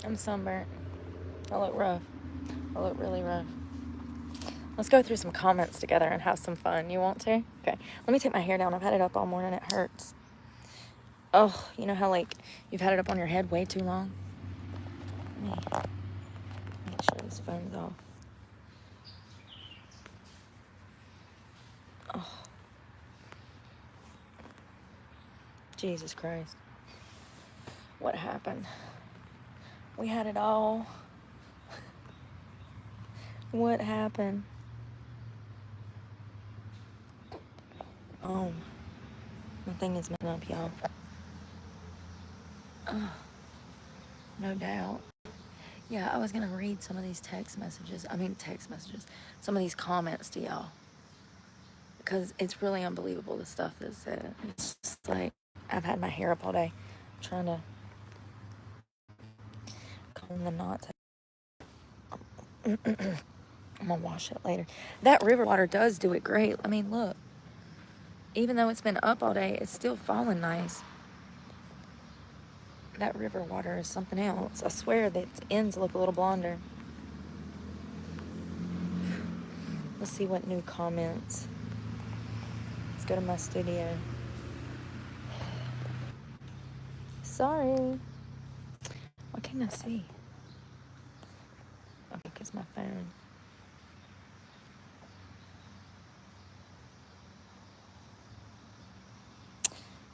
I'm sunburnt. I look rough. I look really rough. Let's go through some comments together and have some fun. You want to? Okay. Let me take my hair down. I've had it up all morning. It hurts. Oh, you know how, like, you've had it up on your head way too long? Let me make sure this phone's off. Oh. Jesus Christ. What happened? We had it all. What happened? Oh. My thing is messing up, y'all. No doubt. Yeah, I was going to read some of these text messages. Some of these comments to y'all. Because it's really unbelievable, the stuff that's said. It's just like, I've had my hair up all day. I'm trying to comb the knots. I'm going to wash it later. That river water does do it great. I mean, look. Even though it's been up all day, it's still falling nice. That river water is something else. I swear that its ends look a little blonder. Let's see what new comments. Let's go to my studio. Sorry. Why can't I see? Okay, because my phone.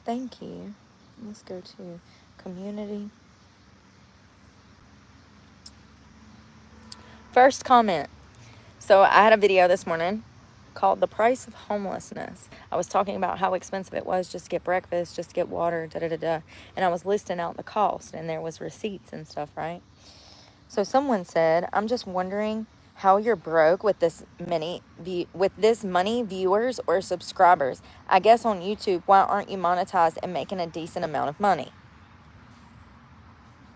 Thank you. Let's go to community. First comment. So I had a video this morning called The Price of Homelessness. I was talking about how expensive it was just to get breakfast, just to get water, da-da-da-da. And I was listing out the cost, and there was receipts and stuff, right? So someone said, I'm just wondering how you're broke with this money, viewers or subscribers. I guess on YouTube, why aren't you monetized and making a decent amount of money?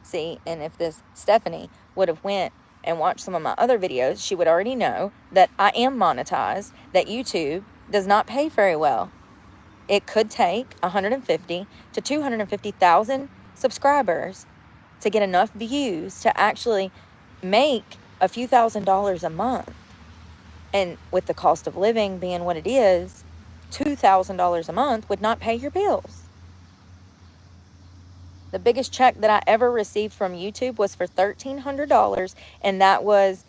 See, and if this Stephanie would have went and watched some of my other videos, she would already know that I am monetized, that YouTube does not pay very well. It could take 150 to 250,000 subscribers to get enough views to actually make a few $1,000s a month. And with the cost of living being what it is, $2,000 a month would not pay your bills. The biggest check that I ever received from YouTube was for $1,300, and that was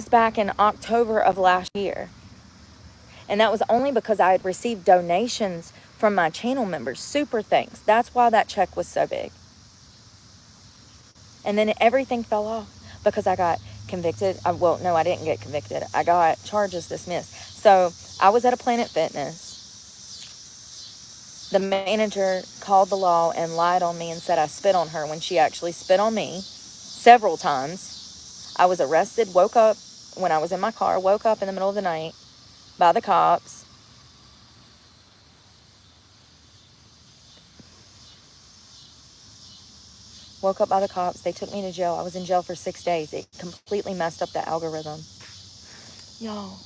back in October of last year. And that was only because I had received donations from my channel members. Super thanks. That's why that check was so big. And then everything fell off because I got convicted. Well, no, I didn't get convicted. I got charges dismissed. So I was at a Planet Fitness. The manager called the law and lied on me and said I spit on her when she actually spit on me several times. I was arrested, woke up when I was in my car, woke up in the middle of the night by the cops. Woke up by the cops. They took me to jail. I was in jail for 6 days. It completely messed up the algorithm. Y'all.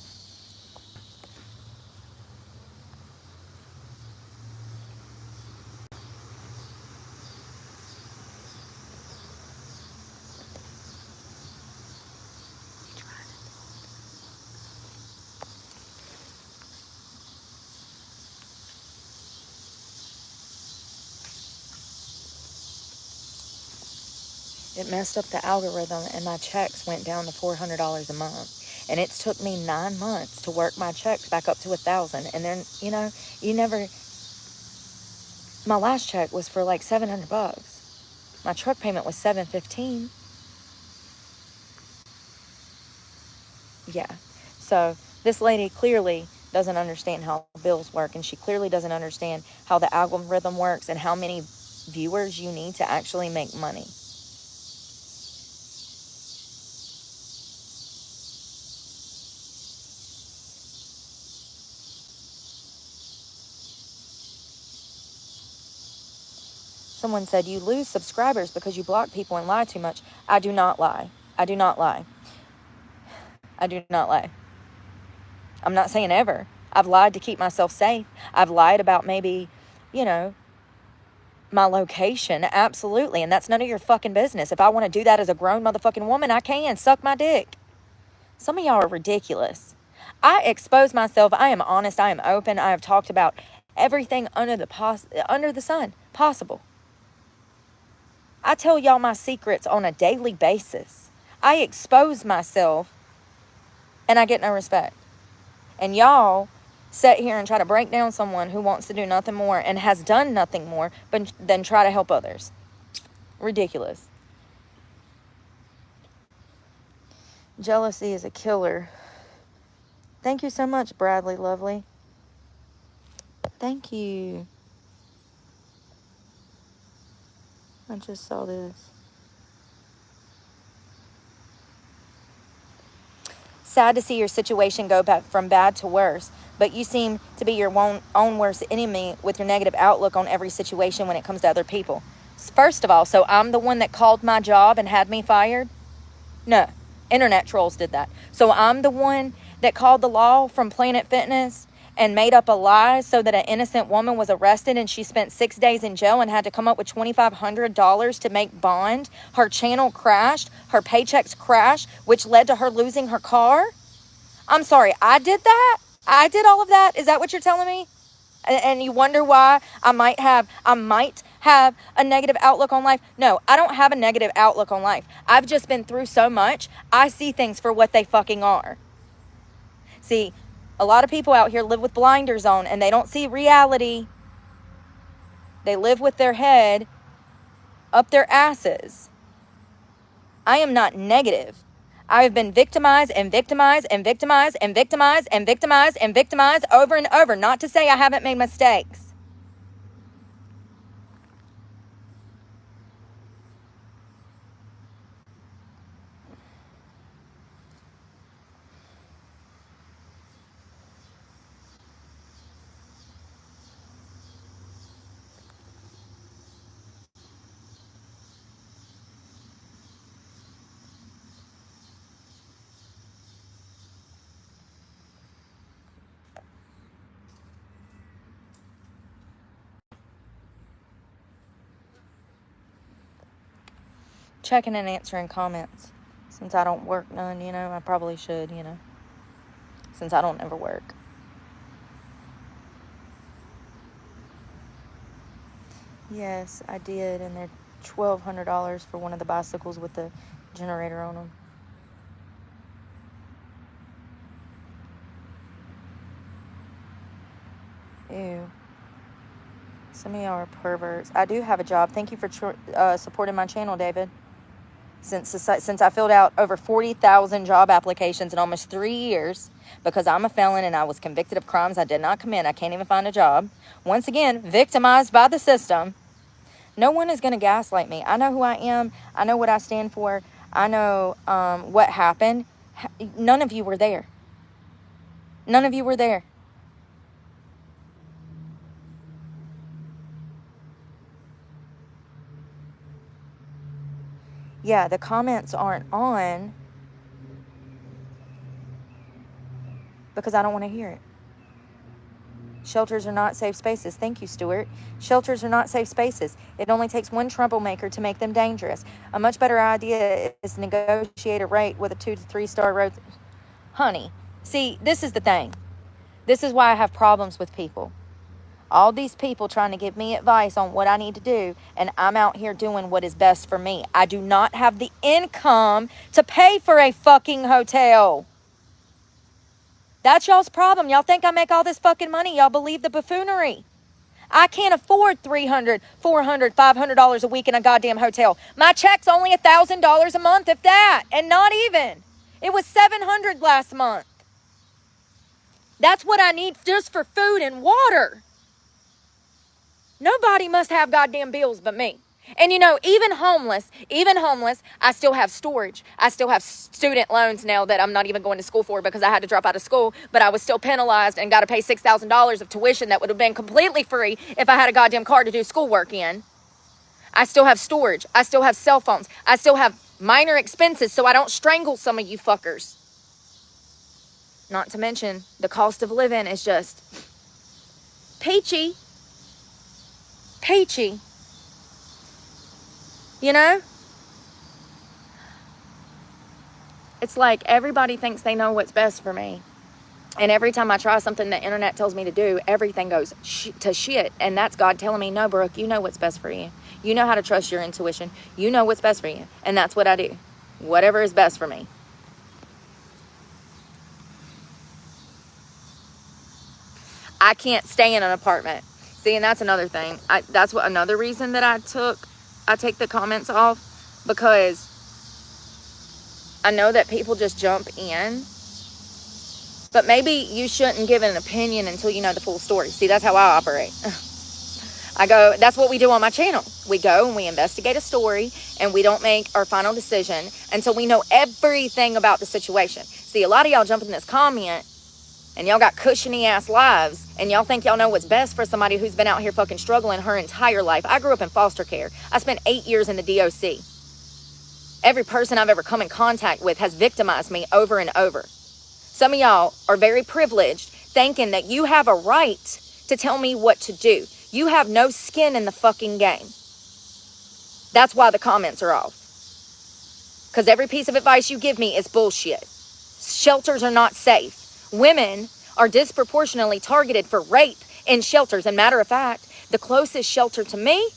It messed up the algorithm, and my checks went down to $400 a month. And it took me 9 months to work my checks back up to 1,000. And then, my last check was for like $700. My truck payment was $715. Yeah. So this lady clearly doesn't understand how bills work, and she clearly doesn't understand how the algorithm works and how many viewers you need to actually make money. Someone said, you lose subscribers because you block people and lie too much. I do not lie. I do not lie. I do not lie. I'm not saying ever. I've lied to keep myself safe. I've lied about maybe, my location, absolutely. And that's none of your fucking business. If I want to do that as a grown motherfucking woman, I can. Suck my dick. Some of y'all are ridiculous. I expose myself. I am honest. I am open. I have talked about everything under the sun possible. I tell y'all my secrets on a daily basis. I expose myself and I get no respect. And y'all sit here and try to break down someone who wants to do nothing more and has done nothing more but than try to help others. Ridiculous. Jealousy is a killer. Thank you so much, Bradley, lovely. Thank you. I just saw this. Sad to see your situation go from bad to worse, but you seem to be your own worst enemy with your negative outlook on every situation when it comes to other people. First of all, so I'm the one that called my job and had me fired? No, internet trolls did that. So I'm the one that called the law from Planet Fitness and made up a lie so that an innocent woman was arrested and she spent 6 days in jail and had to come up with $2,500 to make bond. Her channel crashed. Her paychecks crashed, which led to her losing her car. I'm sorry, I did that? I did all of that? Is that what you're telling me? And you wonder why I might have a negative outlook on life? No, I don't have a negative outlook on life. I've just been through so much. I see things for what they fucking are. See, a lot of people out here live with blinders on and they don't see reality. They live with their head up their asses. I am not negative. I have been victimized and victimized and victimized and victimized and victimized and victimized over and over. Not to say I haven't made mistakes. Checking and answering comments. Since I don't work none, I probably should, since I don't ever work. Yes, I did, and they're $1,200 for one of the bicycles with the generator on them. Ew. Some of y'all are perverts. I do have a job. Thank you for supporting my channel, David. Since I filled out over 40,000 job applications in almost 3 years because I'm a felon and I was convicted of crimes I did not commit. I can't even find a job. Once again, victimized by the system. No one is going to gaslight me. I know who I am. I know what I stand for. I know what happened. None of you were there. None of you were there. Yeah, the comments aren't on because I don't want to hear it. Shelters are not safe spaces. Thank you, Stuart. Shelters are not safe spaces. It only takes one troublemaker to make them dangerous. A much better idea is to negotiate a rate with a 2 to 3 star road. Honey, see, this is the thing. This is why I have problems with people. All these people trying to give me advice on what I need to do, and I'm out here doing what is best for me. I do not have the income to pay for a fucking hotel. That's y'all's problem. Y'all think I make all this fucking money. Y'all believe the buffoonery. I can't afford $300, $400, $500 a week in a goddamn hotel. My check's only $1,000 a month, if that, and not even. It was $700 last month. That's what I need just for food and water. Nobody must have goddamn bills but me. And even homeless, I still have storage. I still have student loans now that I'm not even going to school for because I had to drop out of school, but I was still penalized and got to pay $6,000 of tuition that would have been completely free if I had a goddamn car to do schoolwork in. I still have storage. I still have cell phones. I still have minor expenses so I don't strangle some of you fuckers. Not to mention, the cost of living is just peachy. Peachy. You know? It's like everybody thinks they know what's best for me. And every time I try something the internet tells me to do, everything goes to shit. And that's God telling me, no, Brooke, you know what's best for you. You know how to trust your intuition. You know what's best for you. And that's what I do. Whatever is best for me. I can't stay in an apartment. See, and that's another thing. That's what another reason that I take the comments off, because I know that people just jump in. But maybe you shouldn't give an opinion until you know the full story. See, that's how I operate. That's what we do on my channel. We go and we investigate a story, and we don't make our final decision until we know everything about the situation. See, a lot of y'all jump in this comment, and y'all got cushiony ass lives, and y'all think y'all know what's best for somebody who's been out here fucking struggling her entire life. I grew up in foster care. I spent 8 years in the DOC. Every person I've ever come in contact with has victimized me over and over. Some of y'all are very privileged, thinking that you have a right to tell me what to do. You have no skin in the fucking game. That's why the comments are off. Because every piece of advice you give me is bullshit. Shelters are not safe. Women are disproportionately targeted for rape in shelters. And matter of fact, the closest shelter to me,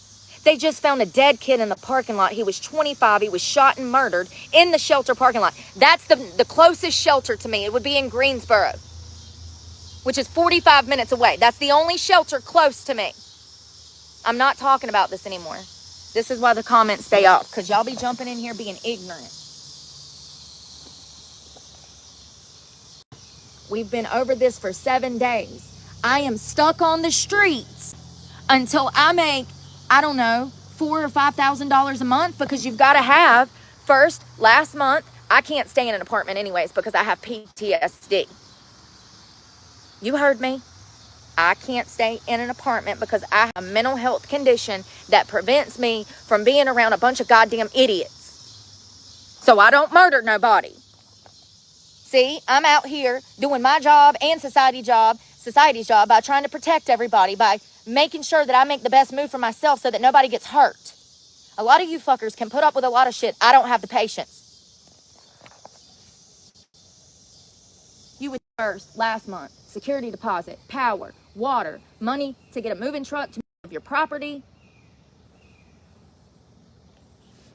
they just found a dead kid in the parking lot. He was 25. He was shot and murdered in the shelter parking lot. That's the closest shelter to me. It would be in Greensboro, which is 45 minutes away. That's the only shelter close to me. I'm not talking about this anymore. This is why the comments stay off, because y'all be jumping in here being ignorant. We've been over this for 7 days. I am stuck on the streets until I make, I don't know, $4,000 or $5,000 a month, because you've got to have, first, last month, I can't stay in an apartment anyways because I have PTSD. You heard me. I can't stay in an apartment because I have a mental health condition that prevents me from being around a bunch of goddamn idiots. So I don't murder nobody. See, I'm out here doing my job and society's job by trying to protect everybody, by making sure that I make the best move for myself so that nobody gets hurt. A lot of you fuckers can put up with a lot of shit. I don't have the patience. You would first, last month, security deposit, power, water, money to get a moving truck to move your property.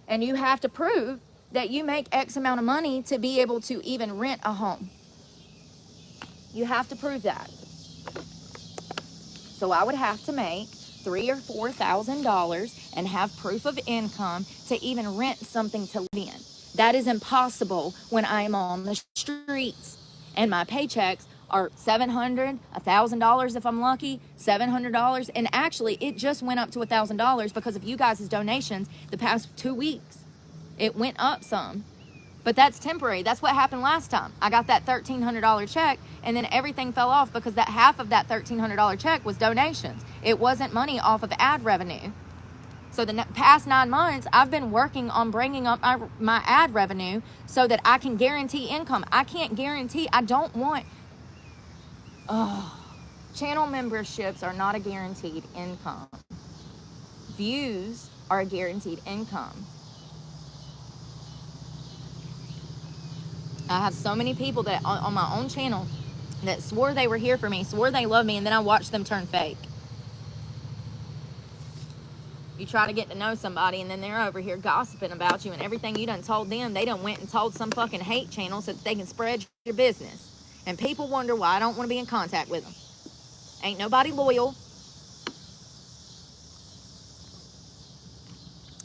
And you have to prove that you make X amount of money to be able to even rent a home. You have to prove that. So I would have to make $3,000 or $4,000 and have proof of income to even rent something to live in. That is impossible when I'm on the streets. And my paychecks are $700, $1,000 if I'm lucky, $700. And actually, it just went up to $1,000 because of you guys' donations the past 2 weeks. It went up some. But that's temporary. That's what happened last time. I got that $1,300 check, and then everything fell off because that half of that $1,300 check was donations. It wasn't money off of ad revenue. So the past 9 months, I've been working on bringing up my ad revenue so that I can guarantee income. I can't guarantee. I don't want... channel memberships are not a guaranteed income. Views are a guaranteed income. I have so many people that on my own channel that swore they were here for me, swore they love me, and then I watched them turn fake. You try to get to know somebody, and then they're over here gossiping about you, and everything you done told them, they done went and told some fucking hate channel so that they can spread your business. And people wonder why I don't want to be in contact with them. Ain't nobody loyal.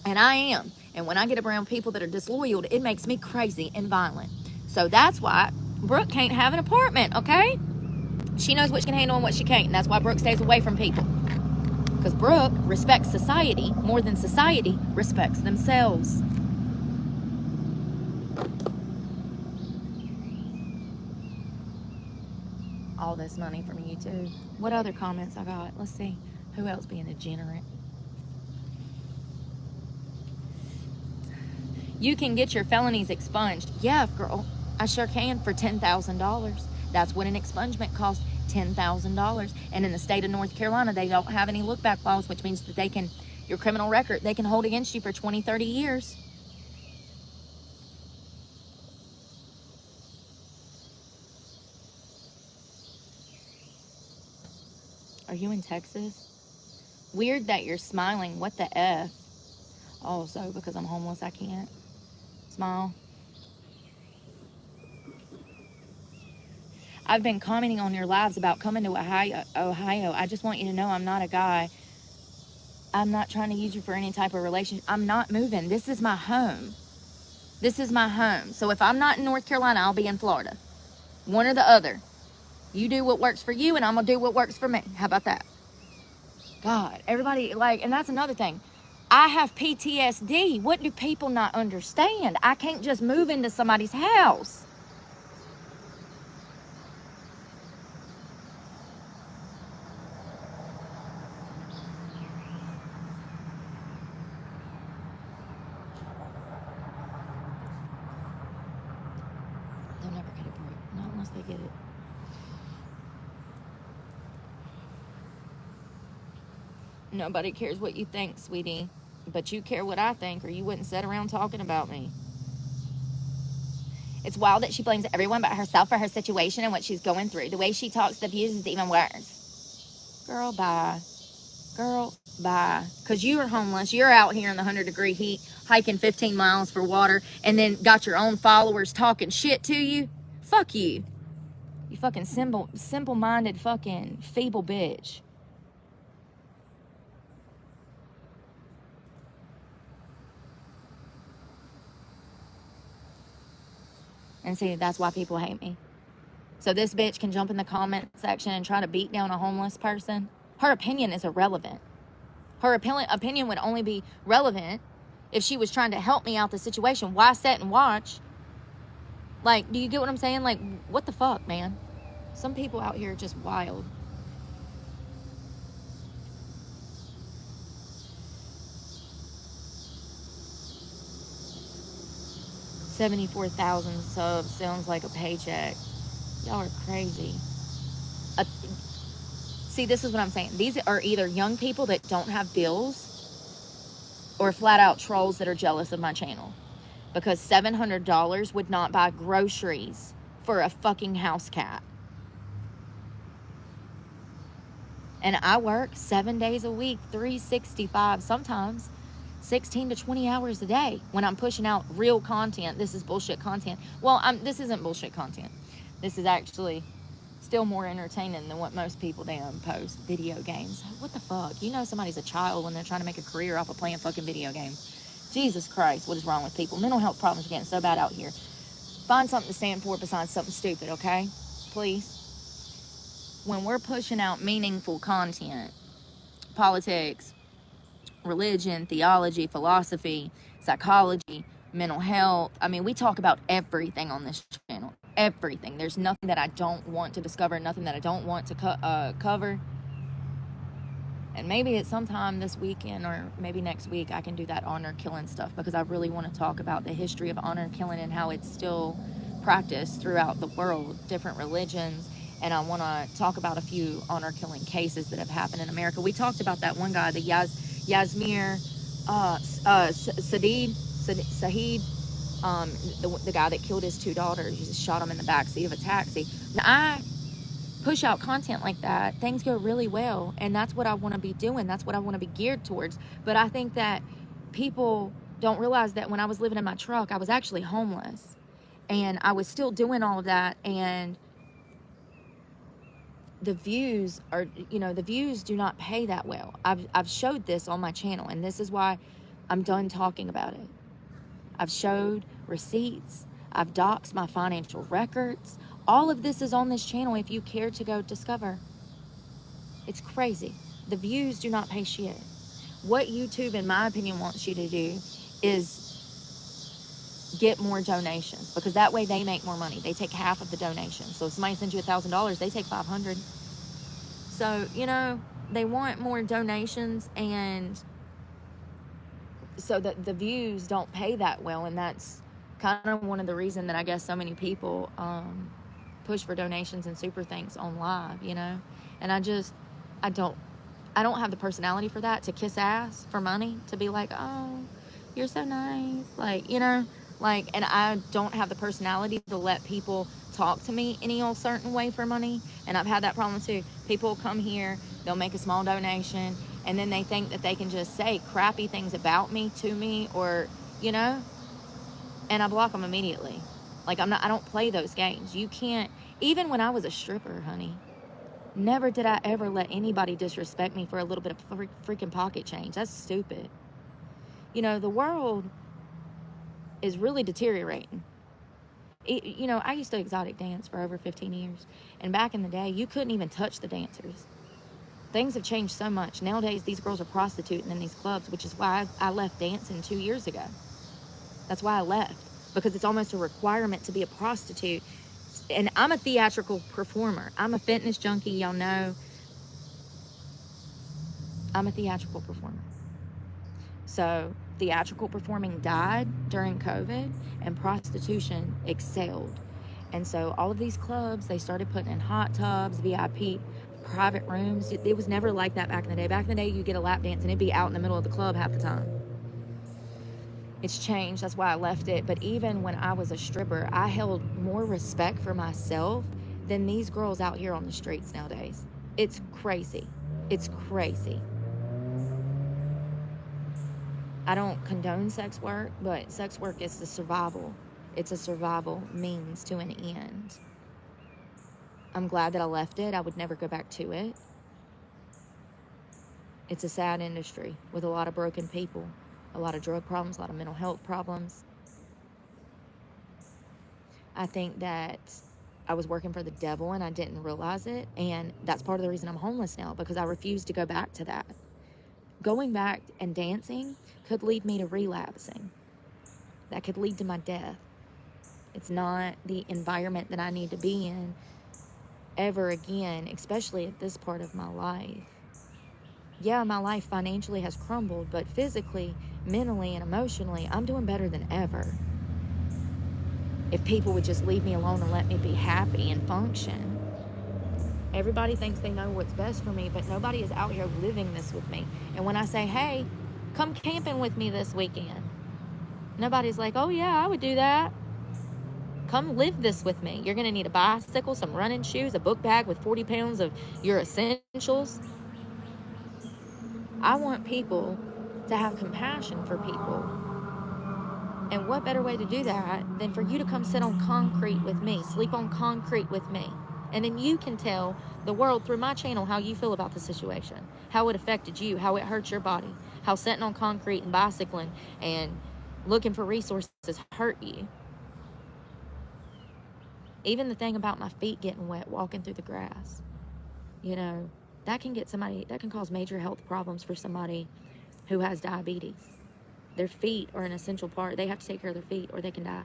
And I am. And when I get around people that are disloyal, it makes me crazy and violent. So that's why Brooke can't have an apartment, okay? She knows what she can handle and what she can't. And that's why Brooke stays away from people. Because Brooke respects society more than society respects themselves. All this money from YouTube. What other comments I got? Let's see. Who else being degenerate? You can get your felonies expunged. Yeah, girl. I sure can for $10,000. That's what an expungement costs, $10,000. And in the state of North Carolina, they don't have any look-back laws, which means that they can Your criminal record, they can hold against you for 20, 30 years. Are you in Texas? Weird that you're smiling. What the F? Oh, so because I'm homeless, I can't smile. I've been commenting on your lives about coming to Ohio. I just want you to know I'm not a guy. I'm not trying to use you for any type of relationship. I'm not moving. This is my home. This is my home. So if I'm not in North Carolina, I'll be in Florida. One or the other. You do what works for you, and I'm going to do what works for me. How about that? God, everybody, like, and that's another thing. I have PTSD. What do people not understand? I can't just move into somebody's house. They'll never get it, Brooke. Not unless they get it. Nobody cares what you think, sweetie. But you care what I think, or you wouldn't sit around talking about me. It's wild that she blames everyone but herself for her situation and what she's going through. The way she talks, the views is even worse. Girl, bye. Girl, bye. Because you are homeless. You're out here in the 100-degree heat, hiking 15 miles for water, and then got your own followers talking shit to you. Fuck you. You fucking simple-minded fucking feeble bitch. And see, that's why people hate me. So this bitch can jump in the comment section and try to beat down a homeless person. Her opinion is irrelevant. Her opinion would only be relevant if she was trying to help me out the situation. Why sit and watch? Like, do you get what I'm saying? Like, what the fuck, man? Some people out here are just wild. $74,000 subs sounds like a paycheck. Y'all are crazy. See, this is what I'm saying. These are either young people that don't have bills or flat out trolls that are jealous of my channel. Because $700 would not buy groceries for a fucking house cat. And I work 7 days a week, 365, sometimes 16 to 20 hours a day when I'm pushing out real content. This is bullshit content. Well, this isn't bullshit content. This is actually still more entertaining than what most people damn post. Video games. What the fuck? You know somebody's a child when they're trying to make a career off of playing fucking video games. Jesus Christ, what is wrong with people? Mental health problems are getting so bad out here. Find something to stand for besides something stupid, okay? Please. When we're pushing out meaningful content, politics, religion, theology, philosophy, psychology, mental health. I mean, we talk about everything on this channel. Everything. There's nothing that I don't want to discover, nothing that I don't want to cover. And maybe at some time this weekend or maybe next week I can do that honor killing stuff, because I really want to talk about the history of honor killing and how it's still practiced throughout the world, different religions. And I want to talk about a few honor killing cases that have happened in America. We talked about that one guy, the Yasmir Saeed, the guy that killed his two daughters. He just shot him in the backseat of a taxi. Now, I push out content like that, things go really well, and that's what I want to be doing. That's what I want to be geared towards. But I think that people don't realize that when I was living in my truck, I was actually homeless, and I was still doing all of that, and the views are, the views do not pay that well. I've showed this on my channel, and this is why I'm done talking about it. I've showed receipts. I've doxed my financial records. All of this is on this channel if you care to go discover. It's crazy. The views do not pay shit. What YouTube, in my opinion, wants you to do is get more donations, because that way they make more money. They take half of the donation. So if somebody sends you $1,000, they take $500. So, they want more donations, and so that the views don't pay that well, and that's kind of one of the reasons that I guess so many people push for donations and super thanks on live, and I don't I don't have the personality for that, to kiss ass for money, to be like, oh, you're so nice. Like, you know, like, and I don't have the personality to let people talk to me any old certain way for money. And I've had that problem too. People come here, they'll make a small donation, and then they think that they can just say crappy things about me to me, or, you know, and I block them immediately. Like, I don't play those games. You can't, even when I was a stripper, honey, never did I ever let anybody disrespect me for a little bit of freaking pocket change. That's stupid. You know, the world is really deteriorating. You know, I used to exotic dance for over 15 years. And back in the day, you couldn't even touch the dancers. Things have changed so much. Nowadays, these girls are prostituting in these clubs, which is why I left dancing 2 years ago. That's why I left. Because it's almost a requirement to be a prostitute. And I'm a theatrical performer. I'm a fitness junkie, y'all know. I'm a theatrical performer. So theatrical performing died during COVID, and prostitution excelled. And so all of these clubs, they started putting in hot tubs, VIP private rooms. It was never like that back in the day. Back in the day, you get a lap dance and it'd be out in the middle of the club half the time. It's changed. That's why I left it. But even when I was a stripper, I held more respect for myself than these girls out here on the streets nowadays. It's crazy. It's crazy. I don't condone sex work, but sex work is the survival. It's a survival means to an end. I'm glad that I left it. I would never go back to it. It's a sad industry with a lot of broken people, a lot of drug problems, a lot of mental health problems. I think that I was working for the devil and I didn't realize it. And that's part of the reason I'm homeless now, because I refuse to go back to that. Going back and dancing could lead me to relapsing. That could lead to my death. It's not the environment that I need to be in ever again, especially at this part of my life. Yeah, my life financially has crumbled, but physically, mentally, and emotionally, I'm doing better than ever. If people would just leave me alone and let me be happy and function. Everybody thinks they know what's best for me, but nobody is out here living this with me. And when I say, hey, come camping with me this weekend, nobody's like, oh yeah, I would do that. Come live this with me. You're going to need a bicycle, some running shoes, a book bag with 40 pounds of your essentials. I want people to have compassion for people. And what better way to do that than for you to come sit on concrete with me, sleep on concrete with me. And then you can tell the world through my channel how you feel about the situation, how it affected you, how it hurt your body, how sitting on concrete and bicycling and looking for resources hurt you. Even the thing about my feet getting wet walking through the grass, you know, that can cause major health problems for somebody who has diabetes. Their feet are an essential part. They have to take care of their feet or they can die.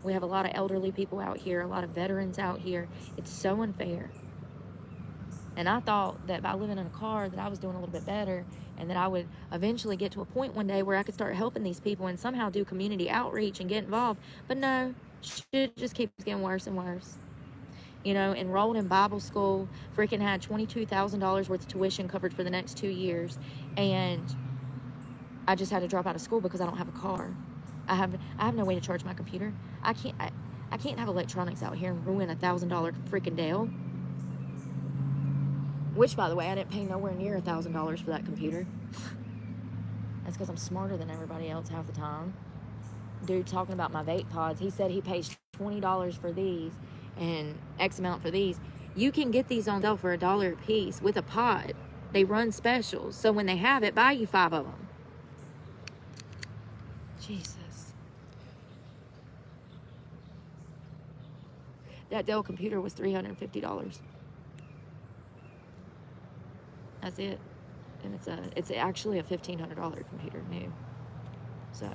We have a lot of elderly people out here, a lot of veterans out here. It's so unfair. And I thought that by living in a car that I was doing a little bit better and that I would eventually get to a point one day where I could start helping these people and somehow do community outreach and get involved. But no, shit just keeps getting worse and worse. You know, enrolled in Bible school, freaking had $22,000 worth of tuition covered for the next 2 years. And I just had to drop out of school because I don't have a car. I have no way to charge my computer. I can't have electronics out here and ruin $1,000 freaking Dell. Which, by the way, I didn't pay nowhere near $1,000 for that computer. That's because I'm smarter than everybody else half the time. Dude talking about my vape pods, he said he pays $20 for these and X amount for these. You can get these on sale for $1 a piece with a pod. They run specials, so when they have it, buy you 5 of them. Jesus. That Dell computer was $350. That's it. And it's actually a $1,500 computer new. So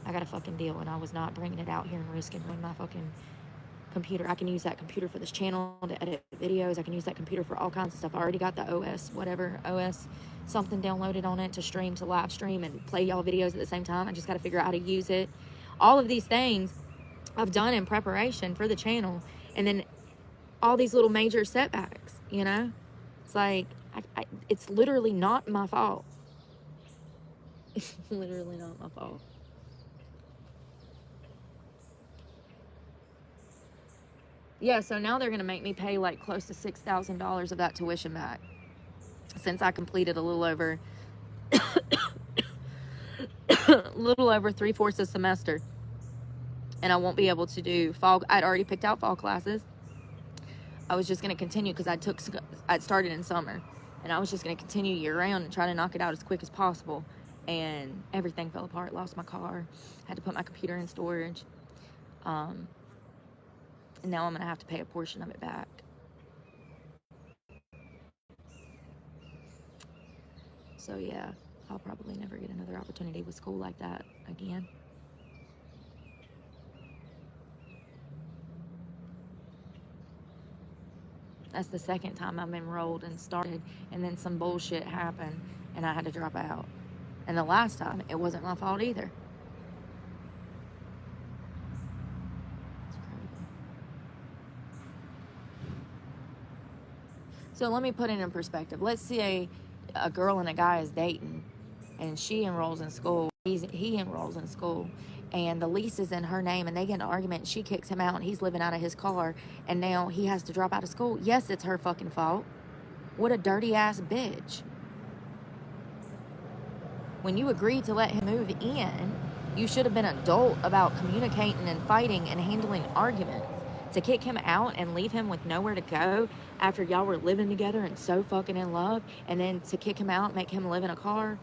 I got a fucking deal, and I was not bringing it out here and risking my fucking computer. I can use that computer for this channel to edit videos. I can use that computer for all kinds of stuff. I already got the OS something downloaded on it to live stream and play y'all videos at the same time. I just got to figure out how to use it. All of these things I've done in preparation for the channel, and then all these little major setbacks, you know? It's like, It's literally not my fault. It's literally not my fault. Yeah, so now they're going to make me pay like close to $6,000 of that tuition back, since I completed a little over 3/4 a semester. And I won't be able to do fall. I'd already picked out fall classes. I was just going to continue because I'd started in summer, and I was just going to continue year round and try to knock it out as quick as possible. And everything fell apart. Lost my car, had to put my computer in storage. And now I'm going to have to pay a portion of it back. So yeah, I'll probably never get another opportunity with school like that again. That's the second time I've enrolled and started, and then some bullshit happened and I had to drop out. And the last time, it wasn't my fault either. It's crazy. So let me put it in perspective. Let's say a girl and a guy is dating, and she enrolls in school. He enrolls in school, and the lease is in her name, and they get in an argument, and she kicks him out, and he's living out of his car, and now he has to drop out of school. Yes, it's her fucking fault. What a dirty ass bitch. When you agreed to let him move in, you should have been adult about communicating and fighting and handling arguments. To kick him out and leave him with nowhere to go after y'all were living together and so fucking in love, and then to kick him out, make him live in a car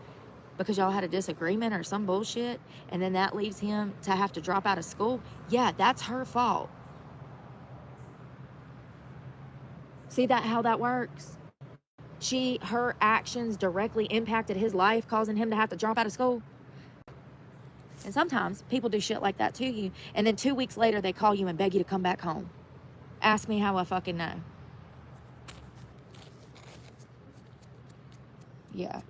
because y'all had a disagreement or some bullshit, and then that leaves him to have to drop out of school. Yeah, that's her fault. See that how that works? Her actions directly impacted his life, causing him to have to drop out of school. And sometimes people do shit like that to you, and then 2 weeks later they call you and beg you to come back home. Ask me how I fucking know. Yeah.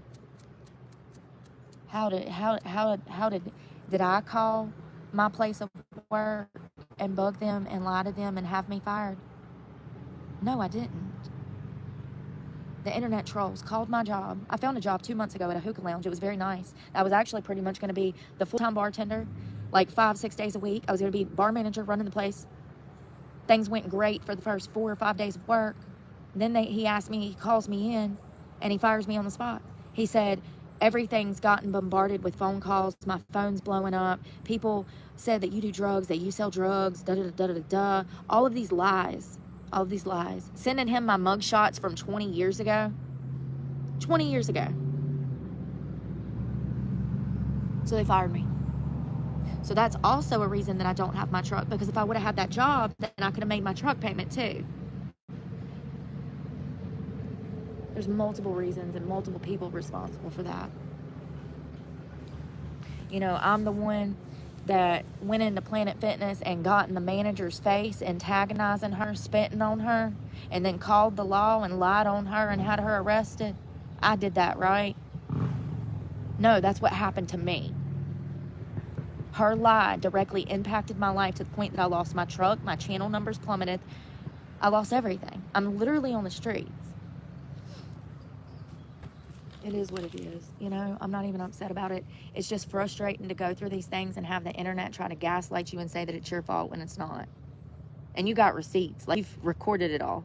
Did I call my place of work and bug them and lie to them and have me fired? No, I didn't. The internet trolls called my job. I found a job 2 months ago at a hookah lounge. It was very nice. I was actually pretty much going to be the full-time bartender, like 5-6 days a week. I was going to be bar manager, running the place. Things went great for the first 4 or 5 days of work. Then he calls me in, and he fires me on the spot. He said, everything's gotten bombarded with phone calls. My phone's blowing up. People said that you do drugs, that you sell drugs, da-da-da-da-da-da. All of these lies. Sending him my mug shots from 20 years ago. 20 years ago. So they fired me. So that's also a reason that I don't have my truck, because if I would have had that job, then I could have made my truck payment too. There's multiple reasons and multiple people responsible for that. You know, I'm the one that went into Planet Fitness and got in the manager's face, antagonizing her, spitting on her, and then called the law and lied on her and had her arrested. I did that, right? No, that's what happened to me. Her lie directly impacted my life to the point that I lost my truck, my channel numbers plummeted. I lost everything. I'm literally on the streets. It is what it is, you know. I'm not even upset about it. It's just frustrating to go through these things and have the internet try to gaslight you and say that it's your fault when it's not. And you got receipts, like you've recorded it all.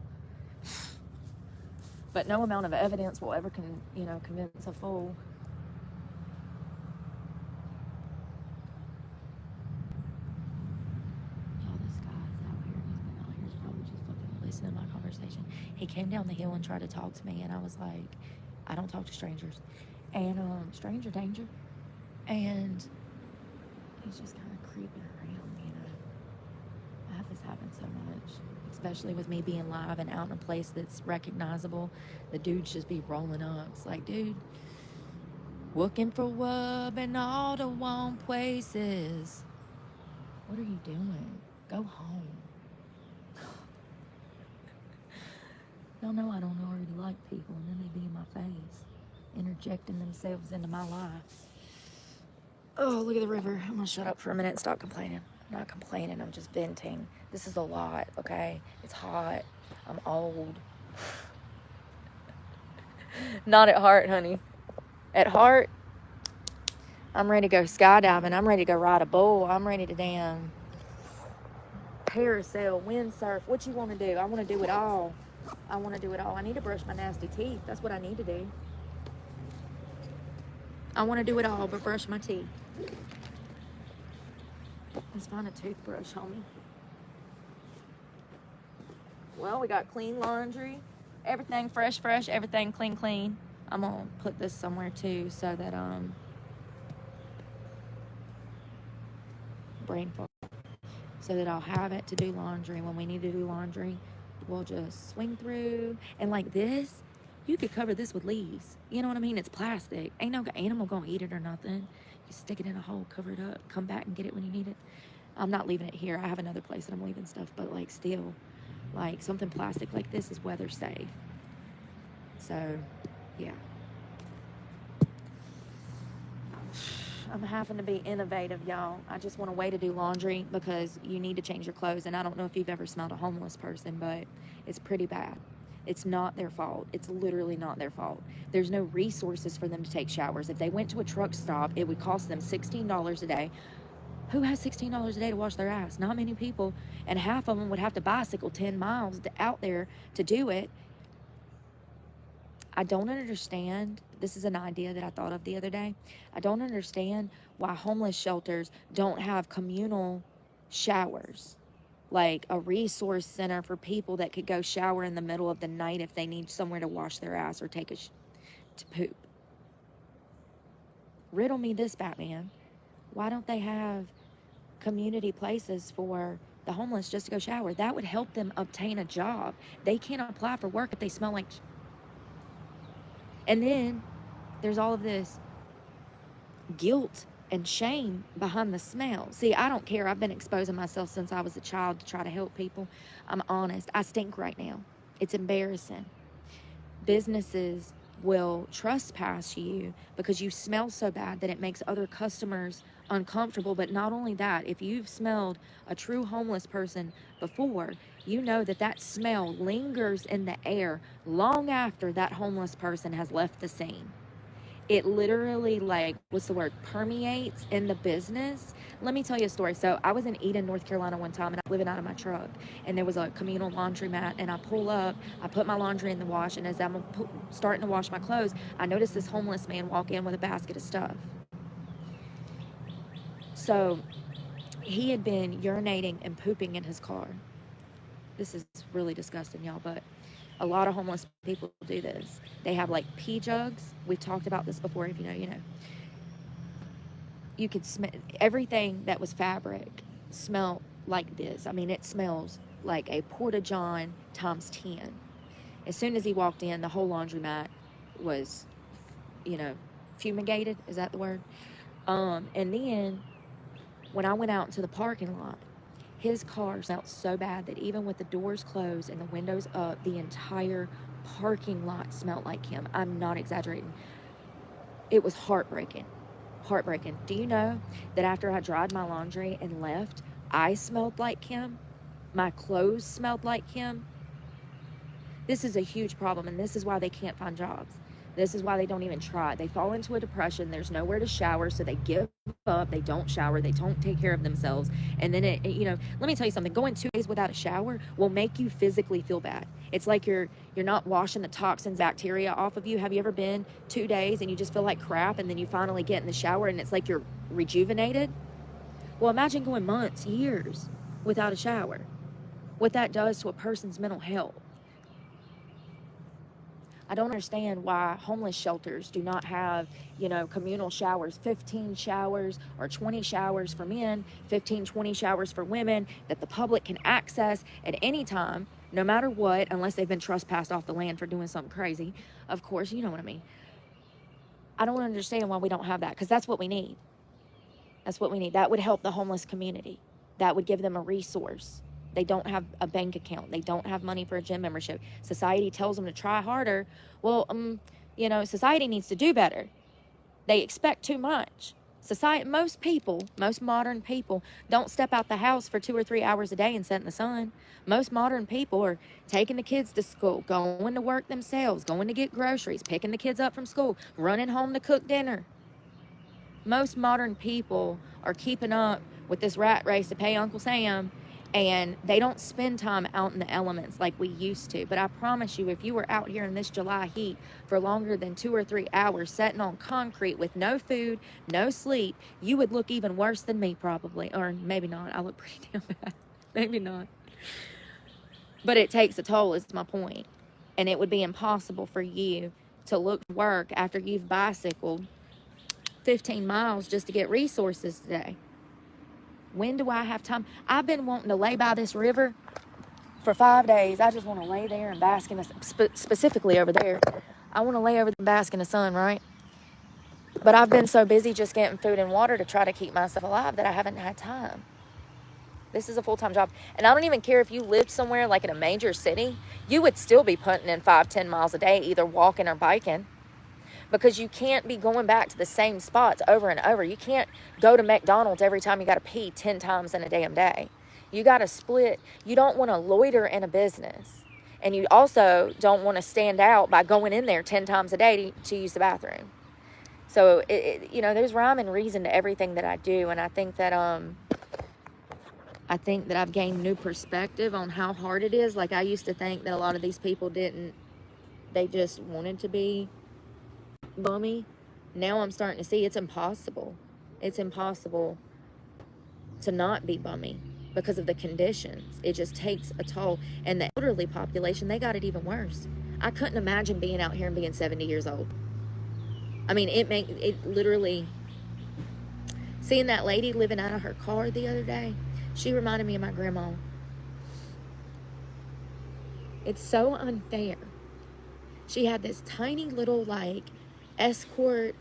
But no amount of evidence will ever convince a fool. Y'all, this guy's out here. He's been out here. He's probably just fucking listening to my conversation. He came down the hill and tried to talk to me, and I was like, I don't talk to strangers. And stranger danger. And he's just kind of creeping around, you know. I have this happen so much, especially with me being live and out in a place that's recognizable. The dudes just be rolling up. It's like, dude, looking for wub in all the wrong places. What are you doing? Go home. Y'all know I don't already like people, and then they be in my face, interjecting themselves into my life. Oh, look at the river. I'm gonna shut up for a minute and stop complaining. I'm not complaining, I'm just venting. This is a lot, okay? It's hot. I'm old. Not at heart, honey. At heart, I'm ready to go skydiving. I'm ready to go ride a bull. I'm ready to damn parasail, windsurf. What you want to do? I want to do it all. I want to do it all. I need to brush my nasty teeth. That's what I need to do. I want to do it all, but brush my teeth. Let's find a toothbrush, homie. Well, we got clean laundry. Everything fresh, everything clean, clean. I'm gonna put this somewhere too so that brain fog. So that I'll have it to do laundry. When we need to do laundry, we'll just swing through. And like this, you could cover this with leaves. You know what I mean? It's plastic. Ain't no animal gonna eat it or nothing. You stick it in a hole, cover it up, come back and get it when you need it. I'm not leaving it here. I have another place that I'm leaving stuff, but like still, like something plastic like this is weather safe. So, yeah. I'm having to be innovative, y'all. I just want a way to do laundry because you need to change your clothes. And I don't know if you've ever smelled a homeless person, but it's pretty bad. It's not their fault. It's literally not their fault. There's no resources for them to take showers. If they went to a truck stop, it would cost them $16 a day. Who has $16 a day to wash their ass? Not many people. And half of them would have to bicycle 10 miles out there to do it. I don't understand. This is an idea that I thought of the other day. I don't understand why homeless shelters don't have communal showers, like a resource center for people that could go shower in the middle of the night if they need somewhere to wash their ass or take to poop. Riddle me this, Batman. Why don't they have community places for the homeless just to go shower? That would help them obtain a job. They can't apply for work if they smell like and then there's all of this guilt and shame behind the smell. See, I don't care. I've been exposing myself since I was a child to try to help people. I'm honest. I stink right now. It's embarrassing. Businesses will trespass you because you smell so bad that it makes other customers uncomfortable. But not only that, if you've smelled a true homeless person before, you know that that smell lingers in the air long after that homeless person has left the scene. It literally, like, what's the word, permeates in the business. Let me tell you a story. So I was in Eden, North Carolina one time, and I was living out of my truck, and there was a communal laundromat, and I pull up, I put my laundry in the wash, and as I'm starting to wash my clothes, I noticed this homeless man walk in with a basket of stuff. So he had been urinating and pooping in his car. This is really disgusting, y'all, but a lot of homeless people do this. They have like pee jugs. We've talked about this before. If you know, you know. You could smell everything that was fabric smelled like this. I mean, it smells like a porta-john times 10. As soon as he walked in, the whole laundromat was, you know, fumigated. Is that the word? And then when I went out into the parking lot, his car smelled so bad that even with the doors closed and the windows up, the entire parking lot smelled like him. I'm not exaggerating. It was heartbreaking. Heartbreaking. Do you know that after I dried my laundry and left, I smelled like him? My clothes smelled like him? This is a huge problem, and this is why they can't find jobs. This is why they don't even try. They fall into a depression. There's nowhere to shower, so they give up. They don't shower. They don't take care of themselves. And then, you know, let me tell you something. Going 2 days without a shower will make you physically feel bad. It's like you're not washing the toxins, bacteria off of you. Have you ever been 2 days and you just feel like crap, and then you finally get in the shower and it's like you're rejuvenated? Well, imagine going months, years without a shower. What that does to a person's mental health. I don't understand why homeless shelters do not have, you know, communal showers, 15 showers or 20 showers for men, 15, 20 showers for women that the public can access at any time, no matter what, unless they've been trespassed off the land for doing something crazy. Of course, you know what I mean. I don't understand why we don't have that, because that's what we need. That's what we need. That would help the homeless community. That would give them a resource. They don't have a bank account. They don't have money for a gym membership. Society tells them to try harder. Well, you know, society needs to do better. They expect too much. Society, most modern people don't step out the house for 2 or 3 hours a day and sit in the sun. Most modern people are taking the kids to school, going to work themselves, going to get groceries, picking the kids up from school, running home to cook dinner. Most modern people are keeping up with this rat race to pay Uncle Sam, and they don't spend time out in the elements like we used to. But I promise you, if you were out here in this July heat for longer than 2 or 3 hours sitting on concrete with no food, no sleep, you would look even worse than me probably. Or maybe not. I look pretty damn bad. Maybe not. But it takes a toll, is my point. And it would be impossible for you to look for work after you've bicycled 15 miles just to get resources today. When do I have time? I've been wanting to lay by this river for 5 days. I just want to lay there and bask in the, specifically over there. I want to lay over there and bask in the sun, right? But I've been so busy just getting food and water to try to keep myself alive that I haven't had time. This is a full-time job. And I don't even care if you lived somewhere like in a major city. You would still be putting in 5-10 miles a day, either walking or biking. Because you can't be going back to the same spots over and over. You can't go to McDonald's every time you got to pee 10 times in a damn day. You got to split. You don't want to loiter in a business. And you also don't want to stand out by going in there 10 times a day to use the bathroom. So, there's rhyme and reason to everything that I do. And I think that I've gained new perspective on how hard it is. Like, I used to think that a lot of these people didn't. They just wanted to be bummy. Now I'm starting to see it's impossible. It's impossible to not be bummy because of the conditions. It just takes a toll. And the elderly population, they got it even worse. I couldn't imagine being out here and being 70 years old. I mean, it literally, seeing that lady living out of her car the other day, she reminded me of my grandma. It's so unfair. She had this tiny little Escort,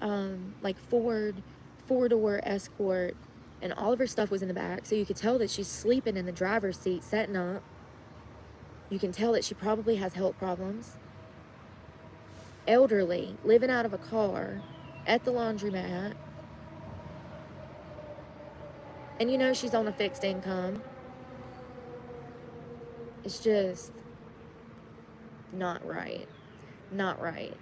four-door Escort, and all of her stuff was in the back, so you could tell that she's sleeping in the driver's seat, setting up. You can tell that she probably has health problems. Elderly, living out of a car, at the laundromat, and she's on a fixed income. It's just not right. Not right.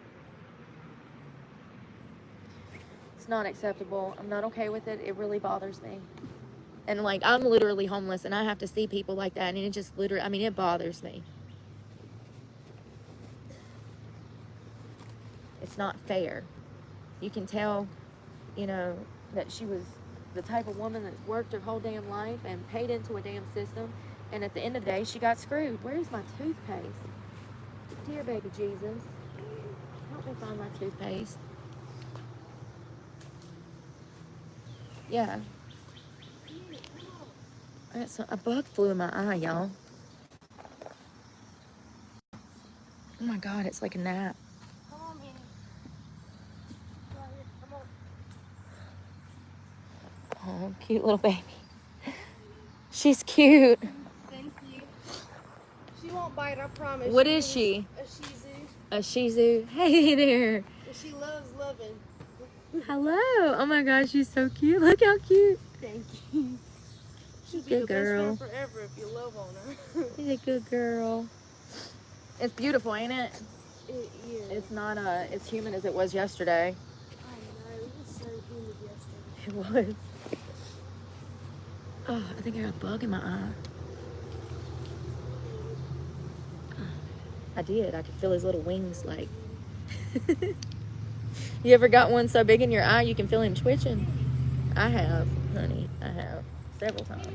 Not acceptable. I'm not okay with it. It really bothers me. And I'm literally homeless and I have to see people like that, and it just literally, it bothers me. It's not fair. You can tell, that she was the type of woman that's worked her whole damn life and paid into a damn system, and at the end of the day she got screwed. Where's my toothpaste? Dear baby Jesus, help me find my toothpaste. Yeah. A bug flew in my eye, y'all. Oh my God, it's like a gnat. Come on, Minnie. Come on. Oh, cute little baby. She's cute. Thank you. She won't bite, I promise. What is she? A Shih Tzu. A Shih Tzu. Hey there. And she loves loving. Hello. Oh my gosh, she's so cute. Look how cute. Thank you. She'll be Good the girl. best friend forever if you love on her. She's a good girl. It's beautiful, ain't it? It is. It's not as humid as it was yesterday. I know. It was so humid yesterday. It was. Oh, I think I got a bug in my eye. I did. I could feel his little wings You ever got one so big in your eye you can feel him twitching? I have, honey. I have. Several times.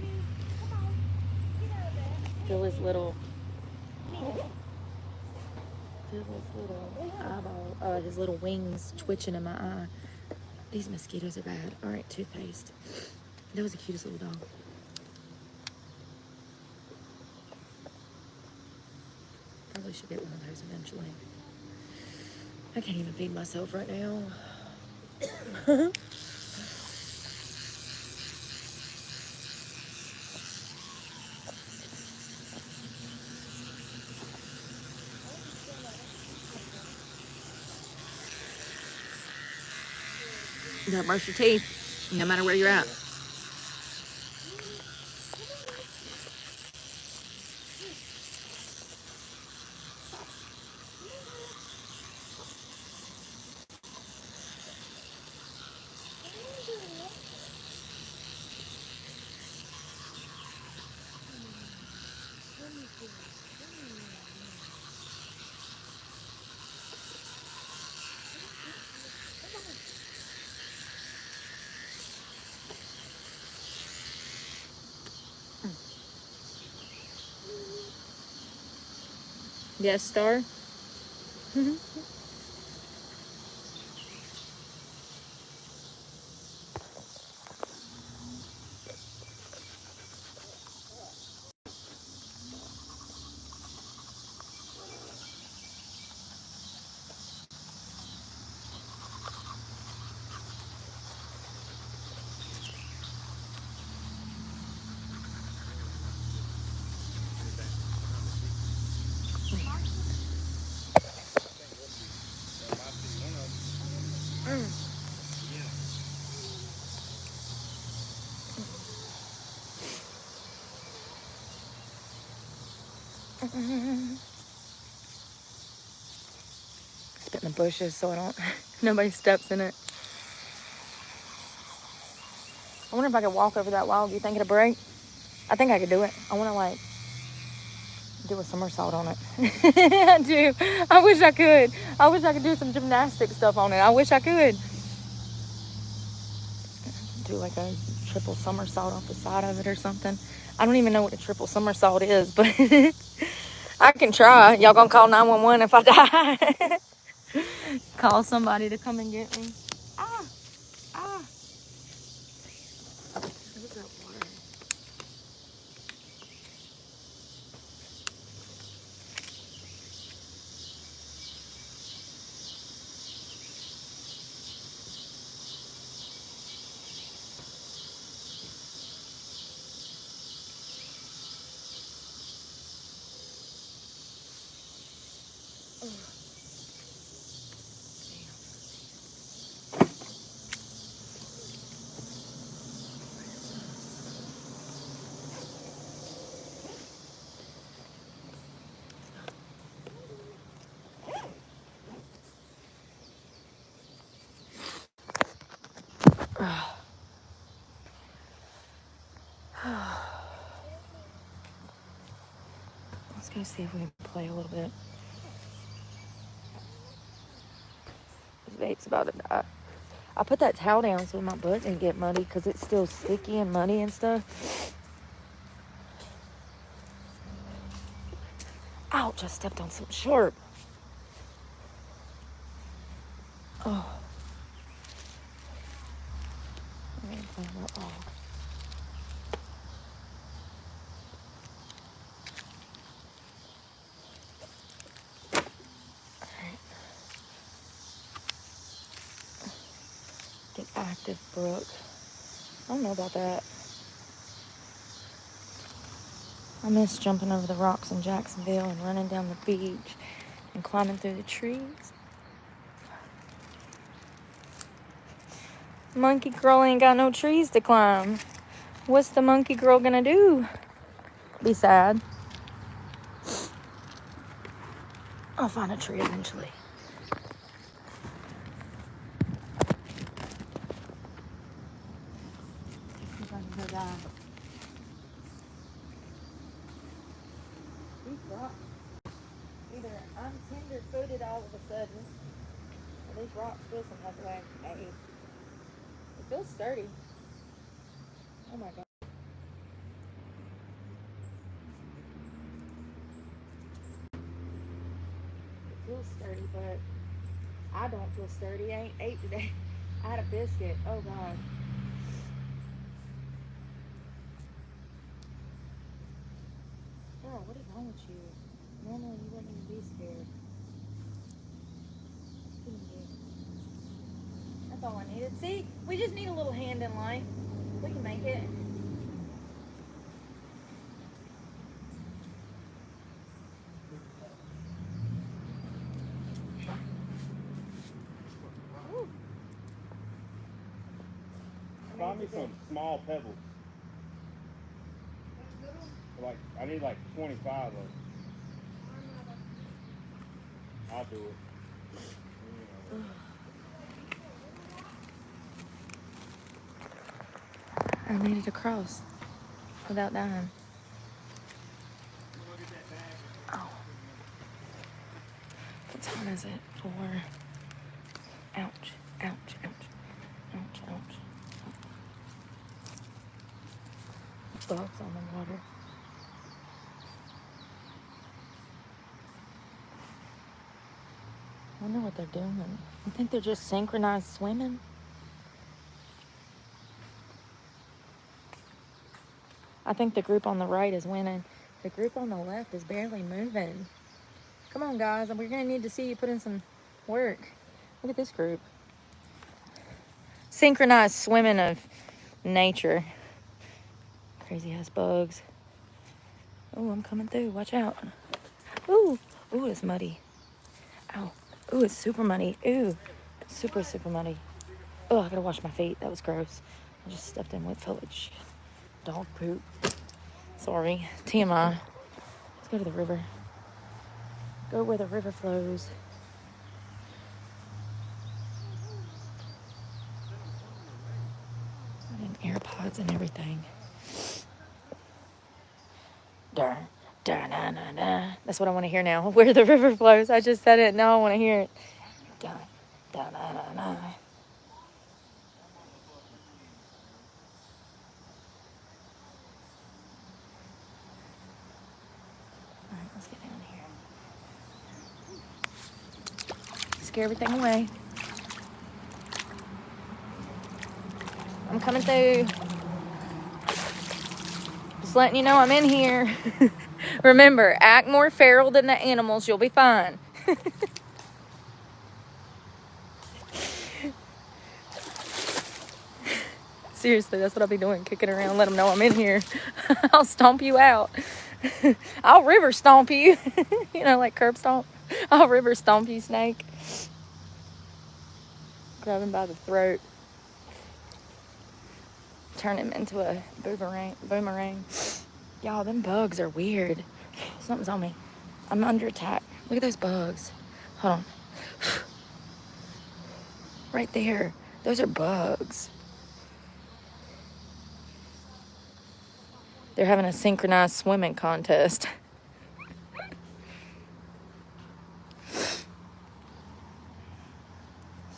Feel his little eyeball, his little wings twitching in my eye. These mosquitoes are bad. All right, toothpaste. That was the cutest little dog. Probably should get one of those eventually. I can't even feed myself right now. You gotta brush your teeth. no matter where you're at. Yes, Star? Spit in the bushes so I don't, nobody steps in it. I wonder if I could walk over that wall. Do you think it'll break? I think I could do it. I want to like do a somersault on it. I do. I wish I could. I wish I could do some gymnastic stuff on it. I wish I could. Do like a triple somersault off the side of it or something. I don't even know what a triple somersault is, but I can try. Y'all gonna call 911 if I die? Call somebody to come and get me. Ah, ah. What's that water? Let's go see if we can play a little bit. This vape's about to die. I put that towel down so my butt didn't get muddy because it's still sticky and muddy and stuff. Ouch, I stepped on something sharp. Oh. Get active, Brooke. I don't know about that. I miss jumping over the rocks in Jacksonville and running down the beach and climbing through the trees. Monkey girl ain't got no trees to climb. What's the monkey girl gonna do? Be sad. I'll find a tree eventually. These rocks, either I'm tender-footed all of a sudden, or these rocks feel some type of way. Hey, it feels sturdy. Oh my god. It feels sturdy, but I don't feel sturdy. I ain't ate today. I had a biscuit. Oh god. Girl, what is wrong with you? Normally you wouldn't even be scared. That's all I needed. See, we just need a little hand in life. We can make it. find me some small pebbles. Like, I need like 25 of them. I'll do it. I made it across without dying. Oh. What time is it? 4. Ouch, ouch, ouch, ouch, ouch. Bugs on the water. I wonder what they're doing. You think they're just synchronized swimming? I think the group on the right is winning. The group on the left is barely moving. Come on, guys. We're going to need to see you put in some work. Look at this group. Synchronized swimming of nature. Crazy ass bugs. Oh, I'm coming through. Watch out. Ooh. Ooh, it's muddy. Ow. Ooh, it's super muddy. Ooh. Super, super muddy. Oh, I gotta wash my feet. That was gross. I just stepped in wet village. Dog poop. Sorry. TMI. Let's go to the river. Go where the river flows. I have AirPods and everything. Darn. Da, da, da, da. That's what I want to hear now. Where the river flows. I just said it. Now I want to hear it. Da, da, da, da, da. All right, let's get down here. Scare everything away. I'm coming through. Just letting you know I'm in here. Remember, act more feral than the animals. You'll be fine. Seriously, that's what I'll be doing. Kicking around, let them know I'm in here. I'll stomp you out. I'll river stomp you. You know, like curb stomp. I'll river stomp you, snake. Grab him by the throat. Turn him into a boomerang. Y'all, them bugs are weird. Something's on me. I'm under attack. Look at those bugs. Hold on. Right there. Those are bugs. They're having a synchronized swimming contest. This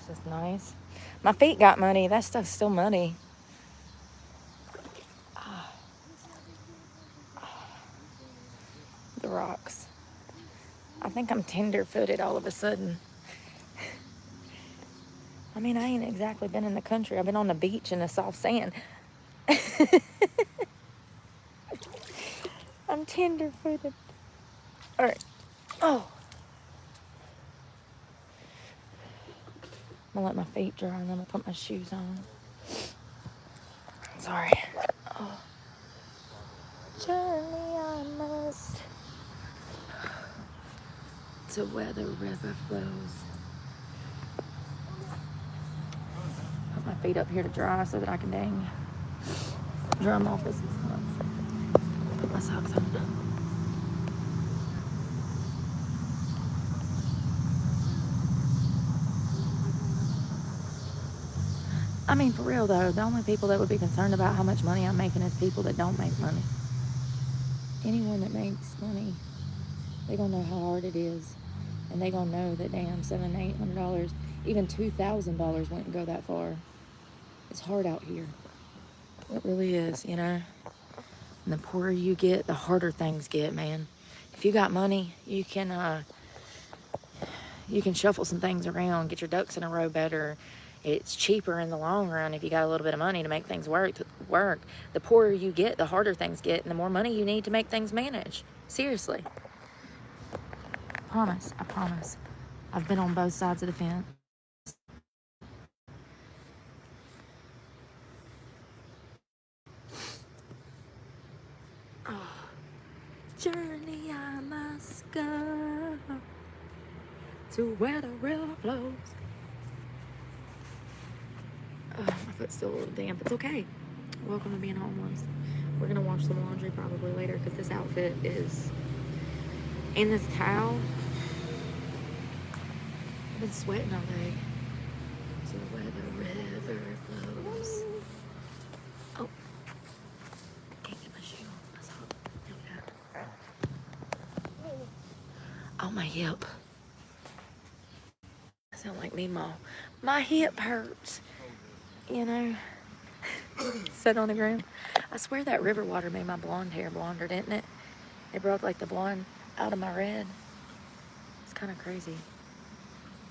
is nice. My feet got muddy. That stuff's still muddy. The rocks. I think I'm tender-footed all of a sudden. I mean, I ain't exactly been in the country. I've been on the beach in the soft sand. I'm tender-footed. All right. Oh. I'm gonna let my feet dry and then I'm gonna put my shoes on. Sorry. Oh. Journey I must to where the river flows. Put my feet up here to dry so that I can dang dry them off with some socks. Put my socks on. I mean, for real though, the only people that would be concerned about how much money I'm making is people that don't make money. Anyone that makes money, they gonna know how hard it is, and they gonna know that damn $700, $800, even $2,000 wouldn't go that far. It's hard out here. It really is, you know. And the poorer you get, the harder things get, man. If you got money, you can shuffle some things around, get your ducks in a row better. It's cheaper in the long run if you got a little bit of money to make things work. The poorer you get, the harder things get, and the more money you need to make things manage. Seriously. I promise. I've been on both sides of the fence. Oh. Journey I must go to where the river flows. Oh, my foot foot's still a little damp. It's okay. Welcome to being homeless. We're gonna wash some laundry probably later because this outfit is, and this towel, I've been sweating all day. So weather flows. Oh, can't get my shoe on. That's hot. There we go. Oh, my hip. I sound like me, Mom. My hip hurts. You know. Sit on the ground. I swear that river water made my blonde hair blonder, didn't it? It broke like the blonde out of my red. It's kind of crazy.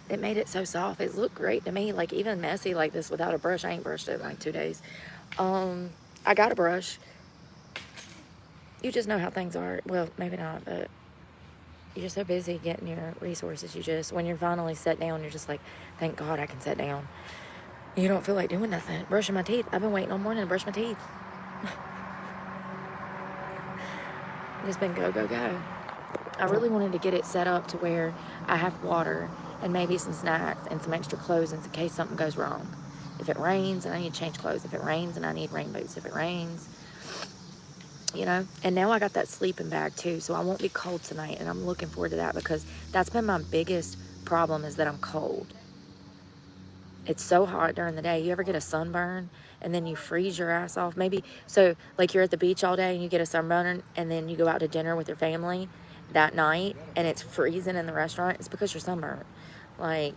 It made it so soft. It looked great to me. Like even messy like this without a brush. I ain't brushed it in like 2 days. I got a brush. You just know how things are. Well, maybe not, but you're so busy getting your resources. When you're finally set down, you're just like, thank God I can sit down. You don't feel like doing nothing. Brushing my teeth. I've been waiting all morning to brush my teeth. Just been go, go, go. I really wanted to get it set up to where I have water and maybe some snacks and some extra clothes in case something goes wrong. If it rains and I need to change clothes. If it rains and I need rain boots. If it rains, you know. And now I got that sleeping bag too, so I won't be cold tonight. And I'm looking forward to that because that's been my biggest problem is that I'm cold. It's so hot during the day. You ever get a sunburn and then you freeze your ass off? Maybe, so like you're at the beach all day and you get a sunburn and then you go out to dinner with your family that night and it's freezing in the restaurant. It's because you're sunburned. Like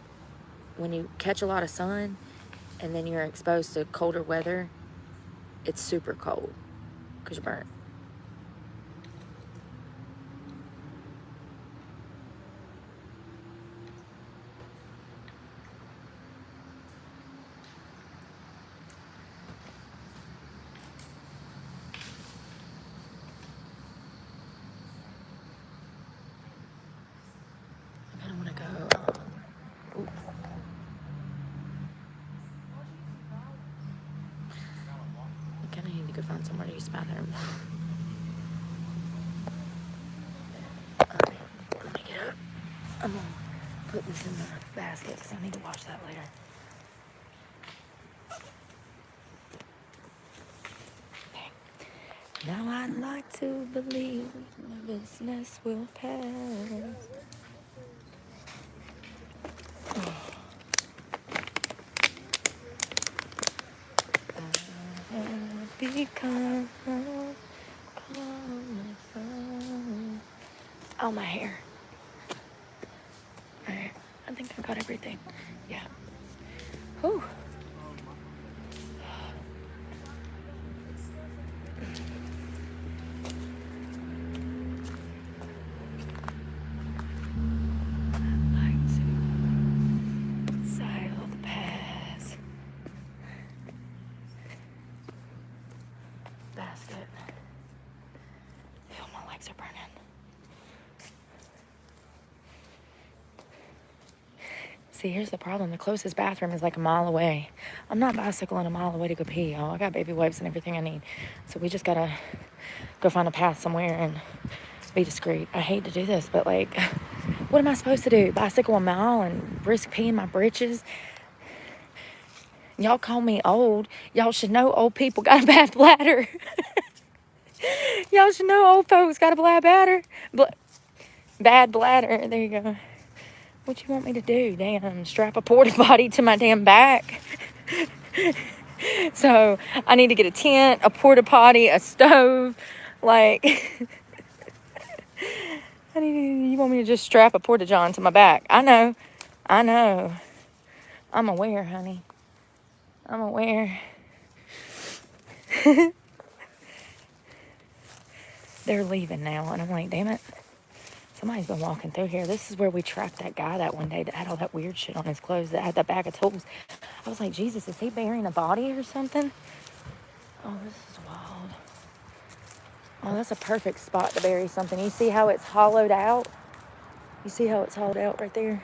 when you catch a lot of sun and then you're exposed to colder weather, it's super cold because you're burnt. I don't want to go. Ooh. I kind of need to go find somewhere to use the bathroom. Alright, let me get up. I'm going to put this in the basket because I need to wash that later. Okay. Now I'd like to believe nervousness will pass. Become oh, my hair. Alright, I think I got everything. Yeah. Whew. I'd like to sail the paths. Basket. Feel my legs are burning. See, here's the problem. The closest bathroom is like a mile away. I'm not bicycling a mile away to go pee, y'all. I got baby wipes and everything I need. So we just gotta go find a path somewhere and be discreet. I hate to do this, but like, what am I supposed to do? Bicycle a mile and risk peeing my britches? Y'all call me old. Y'all should know old people got a bad bladder. Y'all should know old folks got a bad bladder. Bad bladder. There you go. What you want me to do? Damn, strap a porta potty to my damn back. So I need to get a tent, a porta potty, a stove. Like, you want me to just strap a porta john to my back? I know. I'm aware, honey. I'm aware. They're leaving now, and I'm like, damn it. Somebody's been walking through here. This is where we trapped that guy that one day that had all that weird shit on his clothes, that had that bag of tools. I was like, Jesus, is he burying a body or something? Oh, this is wild. Oh, that's a perfect spot to bury something. You see how it's hollowed out? You see how it's hollowed out right there?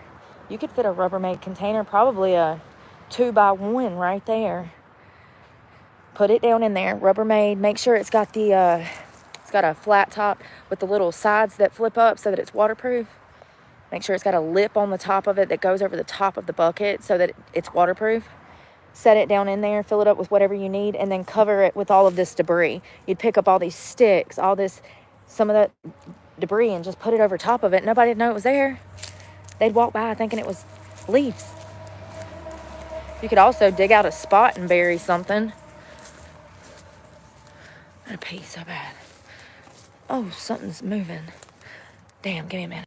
You could fit a Rubbermaid container, probably a 2x1 right there. Put it down in there, Rubbermaid. Make sure it's got the... It's got a flat top with the little sides that flip up so that it's waterproof. Make sure it's got a lip on the top of it that goes over the top of the bucket so that it's waterproof. set it down in there, fill it up with whatever you need, and then cover it with all of this debris. You'd pick up all these sticks, some of that debris, and just put it over top of it. Nobody'd know it was there. They'd walk by thinking it was leaves. You could also dig out a spot and bury something. I gotta pee so bad. Oh, something's moving. Damn, give me a minute.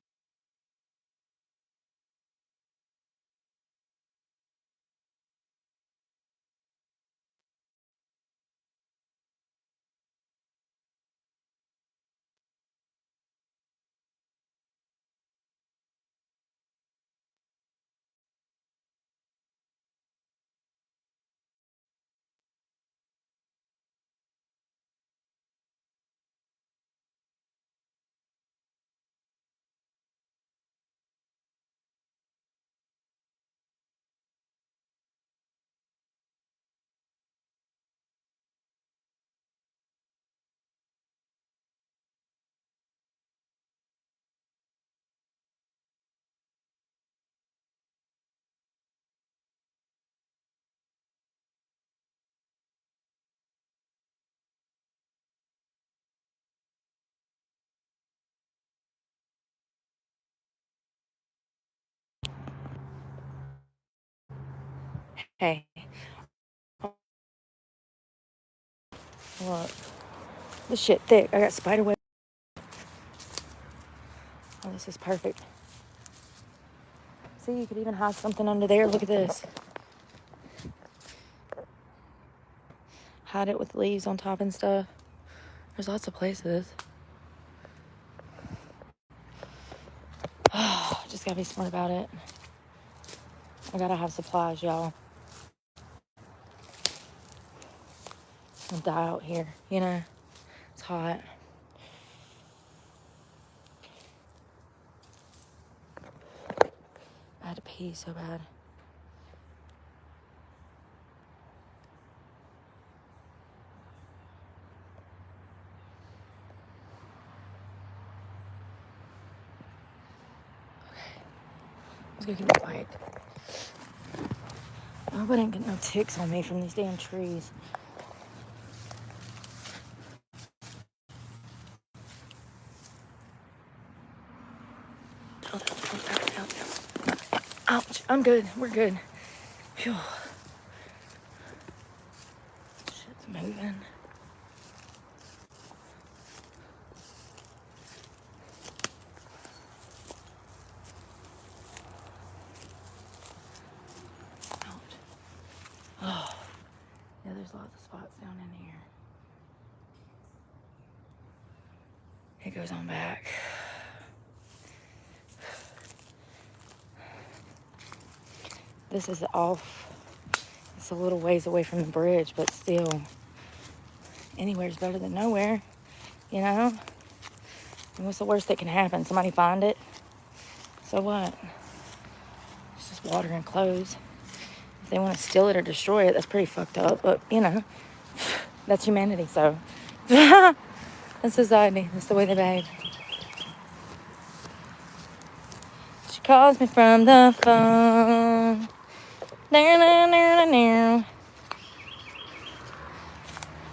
Hey. Look. This shit thick. I got spider web. Oh, this is perfect. See, you could even hide something under there. Look at this. Hide it with leaves on top and stuff. There's lots of places. Oh, just gotta be smart about it. I gotta have supplies, y'all. I'll die out here, you know? It's hot. I had to pee so bad. Let's go get the bike. I hope I didn't get no ticks on me from these damn trees. Ouch. I'm good. We're good. Phew. Shit's moving. Oh, yeah, there's lots of spots down in here. It goes on back. This is off. It's a little ways away from the bridge, but still, anywhere's better than nowhere, you know? And what's the worst that can happen? Somebody find it? So what? It's just water and clothes. If they want to steal it or destroy it, that's pretty fucked up. But, you know, that's humanity, so. That's society. That's the way they behave. She calls me from the phone.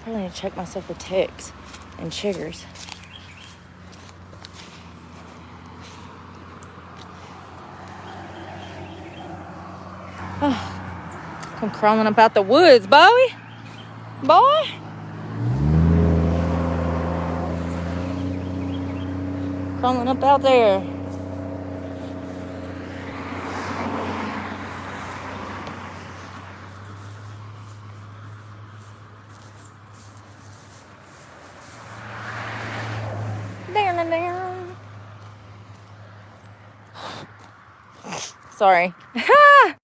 Probably need to check myself for ticks and chiggers. Oh, come crawling up out the woods, boy. Boy. Crawling up out there. Down. Sorry. I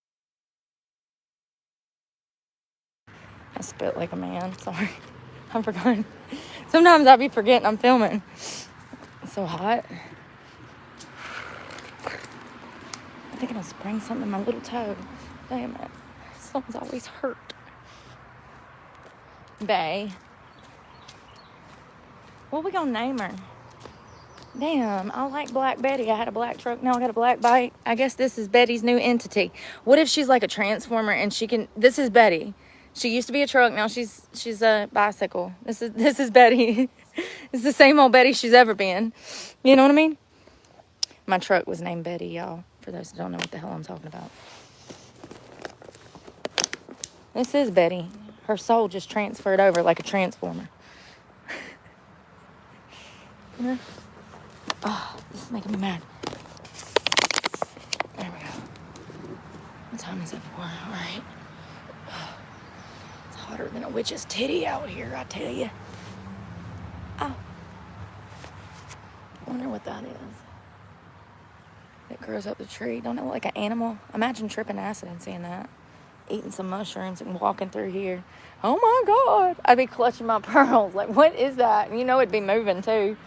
spit like a man. Sorry. I'm forgetting. Sometimes I be forgetting I'm filming. It's so hot. I think I'll spring something in my little toe. Damn it. Something's always hurt. Bae. What we gonna name her? Damn, I like Black Betty. I had a black truck. Now I got a black bike. I guess this is Betty's new entity. What if she's like a transformer and she can... This is Betty. She used to be a truck. Now she's a bicycle. This is Betty. It's the same old Betty she's ever been. You know what I mean? My truck was named Betty, y'all. For those who don't know what the hell I'm talking about. This is Betty. Her soul just transferred over like a transformer. You know? Oh, this is making me mad. There we go. What time is it for? All right. It's hotter than a witch's titty out here, I tell you. Oh. I wonder what that is. It grows up the tree. Don't it look like an animal? Imagine tripping acid and seeing that. Eating some mushrooms and walking through here. Oh my God. I'd be clutching my pearls. Like, what is that? And you know it'd be moving too.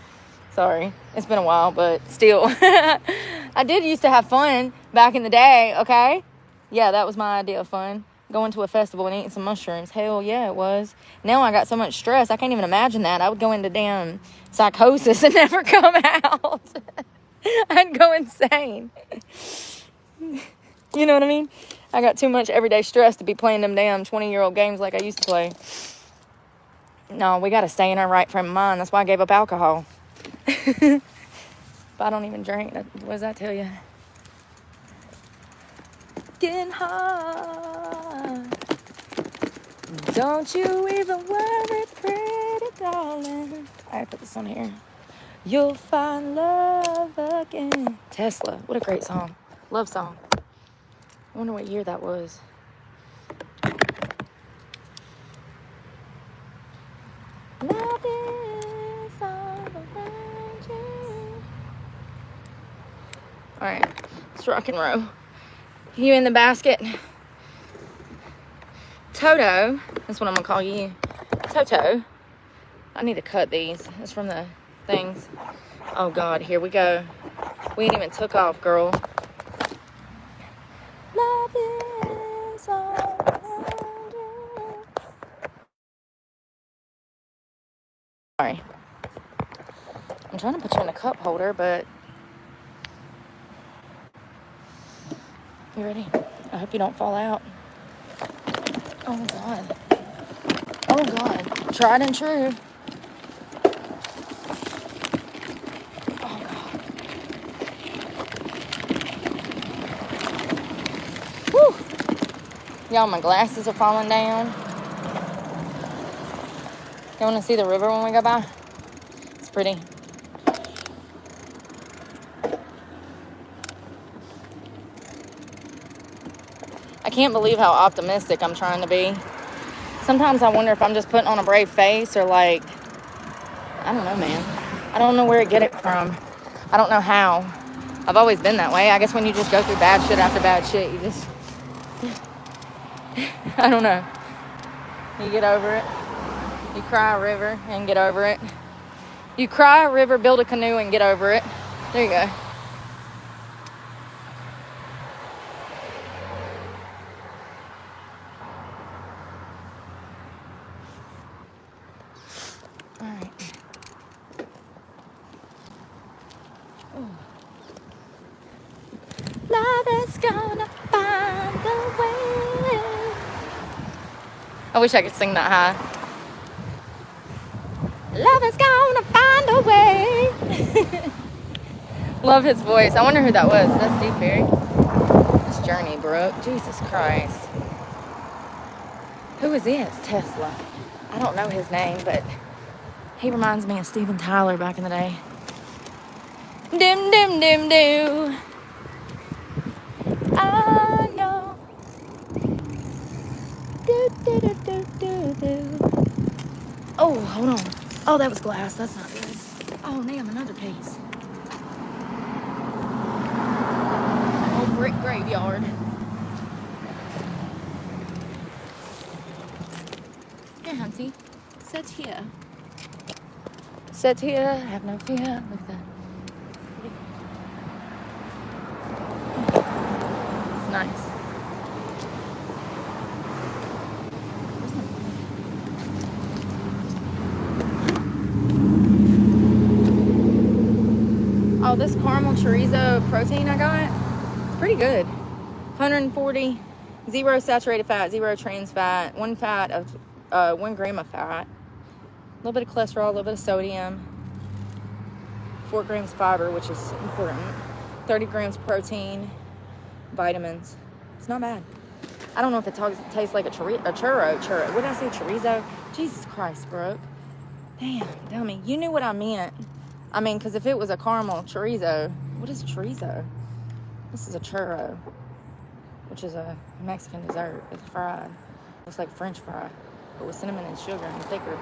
Sorry. It's been a while, but still. I did used to have fun back in the day, okay? Yeah, that was my idea of fun. Going to a festival and eating some mushrooms. Hell yeah, it was. Now I got so much stress. I can't even imagine that. I would go into damn psychosis and never come out. I'd go insane. You know what I mean? I got too much everyday stress to be playing them damn 20-year-old games like I used to play. No, we got to stay in our right frame of mind. That's why I gave up alcohol. But I don't even drink. What does that tell you? Getting hot. Don't you even worry, pretty darling. I put this on here. You'll find love again. Tesla. What a great song. Love song. I wonder what year that was. Love is all around you. Alright, let's rock and roll. You in the basket? Toto, that's what I'm gonna call you. Toto. I need to cut these. It's from the things. Oh God, here we go. We ain't even took off, girl. Love is all around you. Sorry. I'm trying to put you in a cup holder, but... You ready? I hope you don't fall out. Oh, God. Oh, God. Tried and true. Oh, God. Whew. Y'all, my glasses are falling down. You want to see the river when we go by? It's pretty. I can't believe how optimistic I'm trying to be. Sometimes I wonder if I'm just putting on a brave face or like, I don't know, man. I don't know where to get it from. I don't know how. I've always been that way. I guess when you just go through bad shit after bad shit, you just, I don't know. You get over it. You cry a river and get over it. You cry a river, build a canoe and get over it. There you go. Love is gonna find a way. I wish I could sing that high. Love is gonna find a way. Love his voice. I wonder who that was. That's Steve Perry. This Journey, Brooke. Jesus Christ. Who is this? Tesla. I don't know his name, but he reminds me of Steven Tyler back in the day. Dim, dim, dim, dim. I know. Do, do, do, do, do, do. Oh, hold on. Oh, that was glass. That's not good. Oh, damn, another piece. Old brick graveyard. Here, Hunty. Sit here. Sit here. Have no fear. Look at that. It's nice. y'all, this caramel chorizo protein I got, it's pretty good. 140, 0 saturated fat, 0 trans fat, 1 gram of fat, a little bit of cholesterol, a little bit of sodium, 4 grams fiber, which is important, 30 grams protein, vitamins. It's not bad. I don't know if it tastes like a churro. What did I say, chorizo? Jesus Christ, Brooke. Damn, dummy. You knew what I meant. I mean, because if it was a caramel chorizo, what is chorizo? This is a churro, which is a Mexican dessert. It's fried. Looks like French fry, but with cinnamon and sugar and thicker.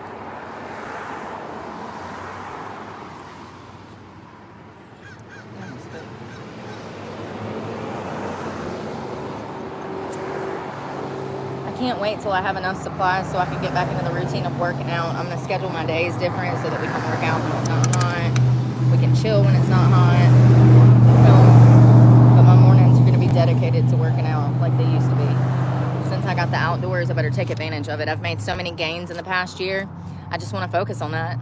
I can't wait till I have enough supplies so I can get back into the routine of working out. I'm going to schedule my days different so that we can work out when it's not hot. We can chill when it's not hot. But my mornings are going to be dedicated to working out like they used to be. Since I got the outdoors, I better take advantage of it. I've made so many gains in the past year. I just want to focus on that.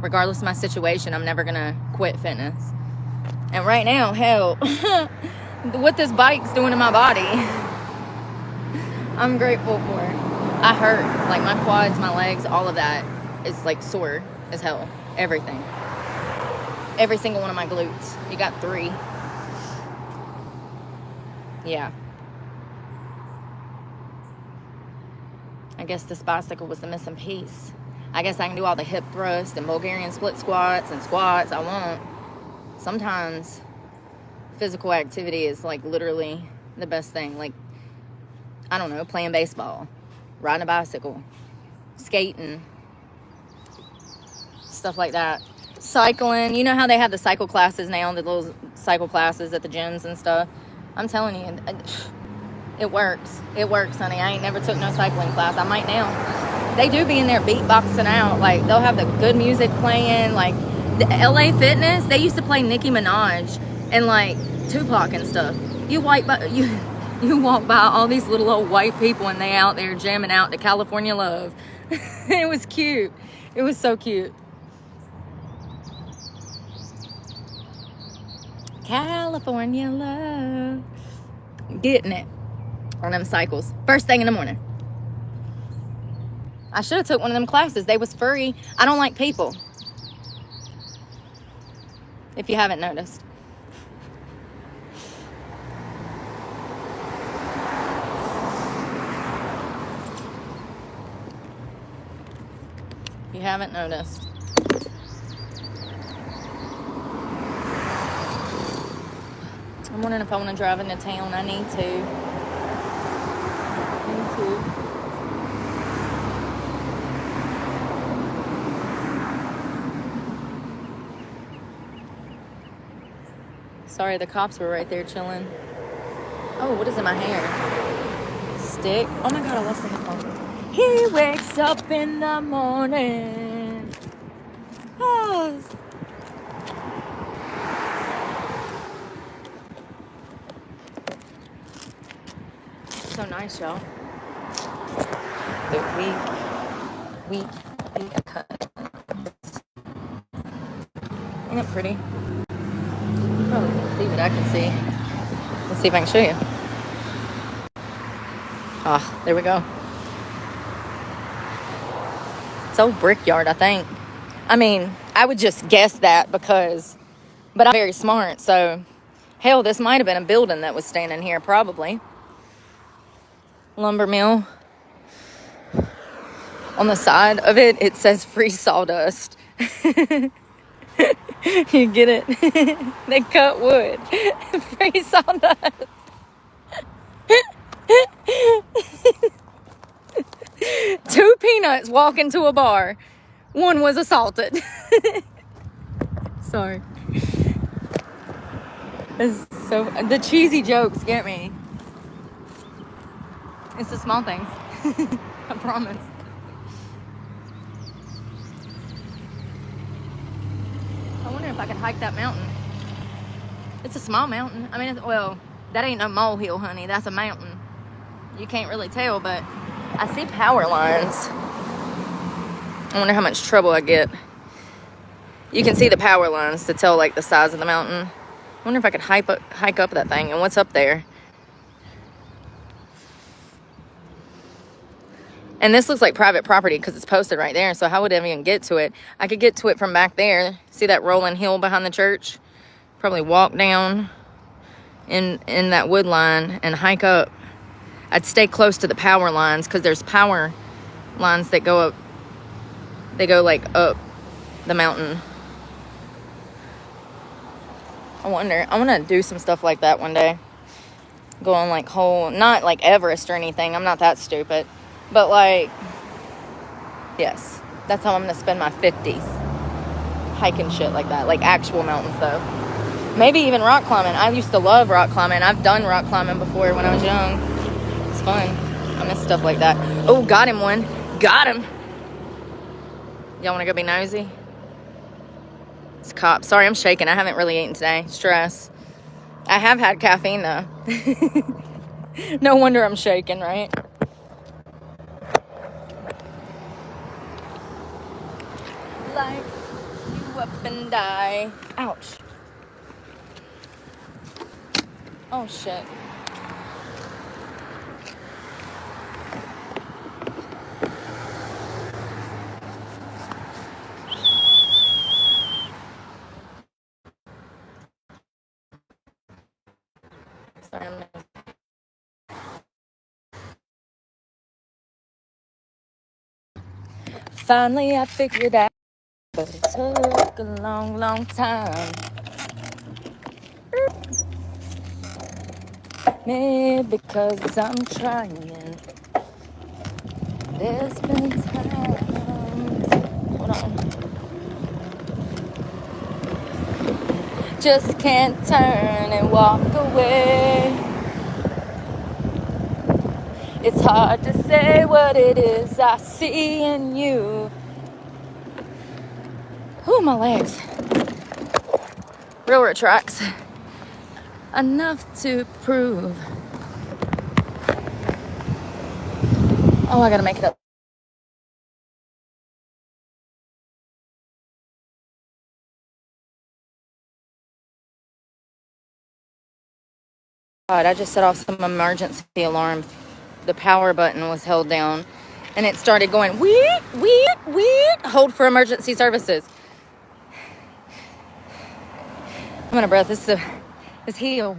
Regardless of my situation, I'm never going to quit fitness. And right now, hell, what this bike's doing to my body, I'm grateful for. I hurt, like my quads, my legs, all of that is like sore as hell. Everything. Every single one of my glutes. You got 3. Yeah. I guess this bicycle was the missing piece. I guess I can do all the hip thrusts and Bulgarian split squats and squats I want. Sometimes physical activity is like literally the best thing. Like, I don't know, playing baseball, riding a bicycle, skating, stuff like that. Cycling. You know how they have the cycle classes now, the little cycle classes at the gyms and stuff? I'm telling you, it works. It works, honey. I ain't never took no cycling class. I might now. They do be in there beatboxing out. Like, they'll have the good music playing. Like, the LA Fitness, they used to play Nicki Minaj and, like, Tupac and stuff. You walk by all these little old white people and they out there jamming out to California Love. It was cute. It was so cute. California Love. Getting it on them cycles. First thing in the morning. I should have took one of them classes. They was free. I don't like people. If you haven't noticed. If you haven't noticed. I'm wondering if I want to drive into town. I need to. Sorry, the cops were right there chilling. Oh, what is in my hair? Stick. Oh my God, I lost the headphone. He wakes up in the morning. Oh. So nice, y'all. The wheat cut. Ain't it pretty? You probably can't see what I can see. Let's see if I can show you. Ah, there we go. It's old Brickyard, I think. I mean, I would just guess that because, but I'm very smart, so hell, this might have been a building that was standing here, probably. Lumber mill. On the side of it, it says free sawdust. You get it? They cut wood. Free sawdust. 2 peanuts walk into a bar. 1 was assaulted. Sorry. So the cheesy jokes get me. It's the small things. I promise. I wonder if I can hike that mountain. It's a small mountain. I mean, well, that ain't no molehill, honey. That's a mountain. You can't really tell, but I see power lines. I wonder how much trouble I get. You can see the power lines to tell like the size of the mountain. I wonder if I could hike up that thing, and what's up there. And this looks like private property because it's posted right there. So how would I even get to it? I could get to it from back there. See that rolling hill behind the church? Probably walk down in that wood line and hike up. I'd stay close to the power lines because there's power lines that go up. They go like up the mountain. I want to do some stuff like that one day. Go on like not like Everest or anything. I'm not that stupid. But like, yes, that's how I'm going to spend my 50s. Hiking shit like that. Like actual mountains though. Maybe even rock climbing. I used to love rock climbing. I've done rock climbing before when I was young. It's fun. I miss stuff like that. Oh, got him one. Got him. Y'all want to go be nosy? It's cop. Sorry, I'm shaking. I haven't really eaten today. Stress. I have had caffeine though. No wonder I'm shaking, right? Life, you up and die. Ouch. Oh shit. Sorry, finally I figured out, but it took a long, long time. Maybe because I'm trying. There's been times. Hold on. Just can't turn and walk away. It's hard to say what it is I see in you. Ooh, my legs. Railroad tracks. Enough to prove. Oh, I gotta make it up. God, I just set off some emergency alarm. The power button was held down and it started going weird, weird, weird. Hold for emergency services. I'm gonna breath this heel.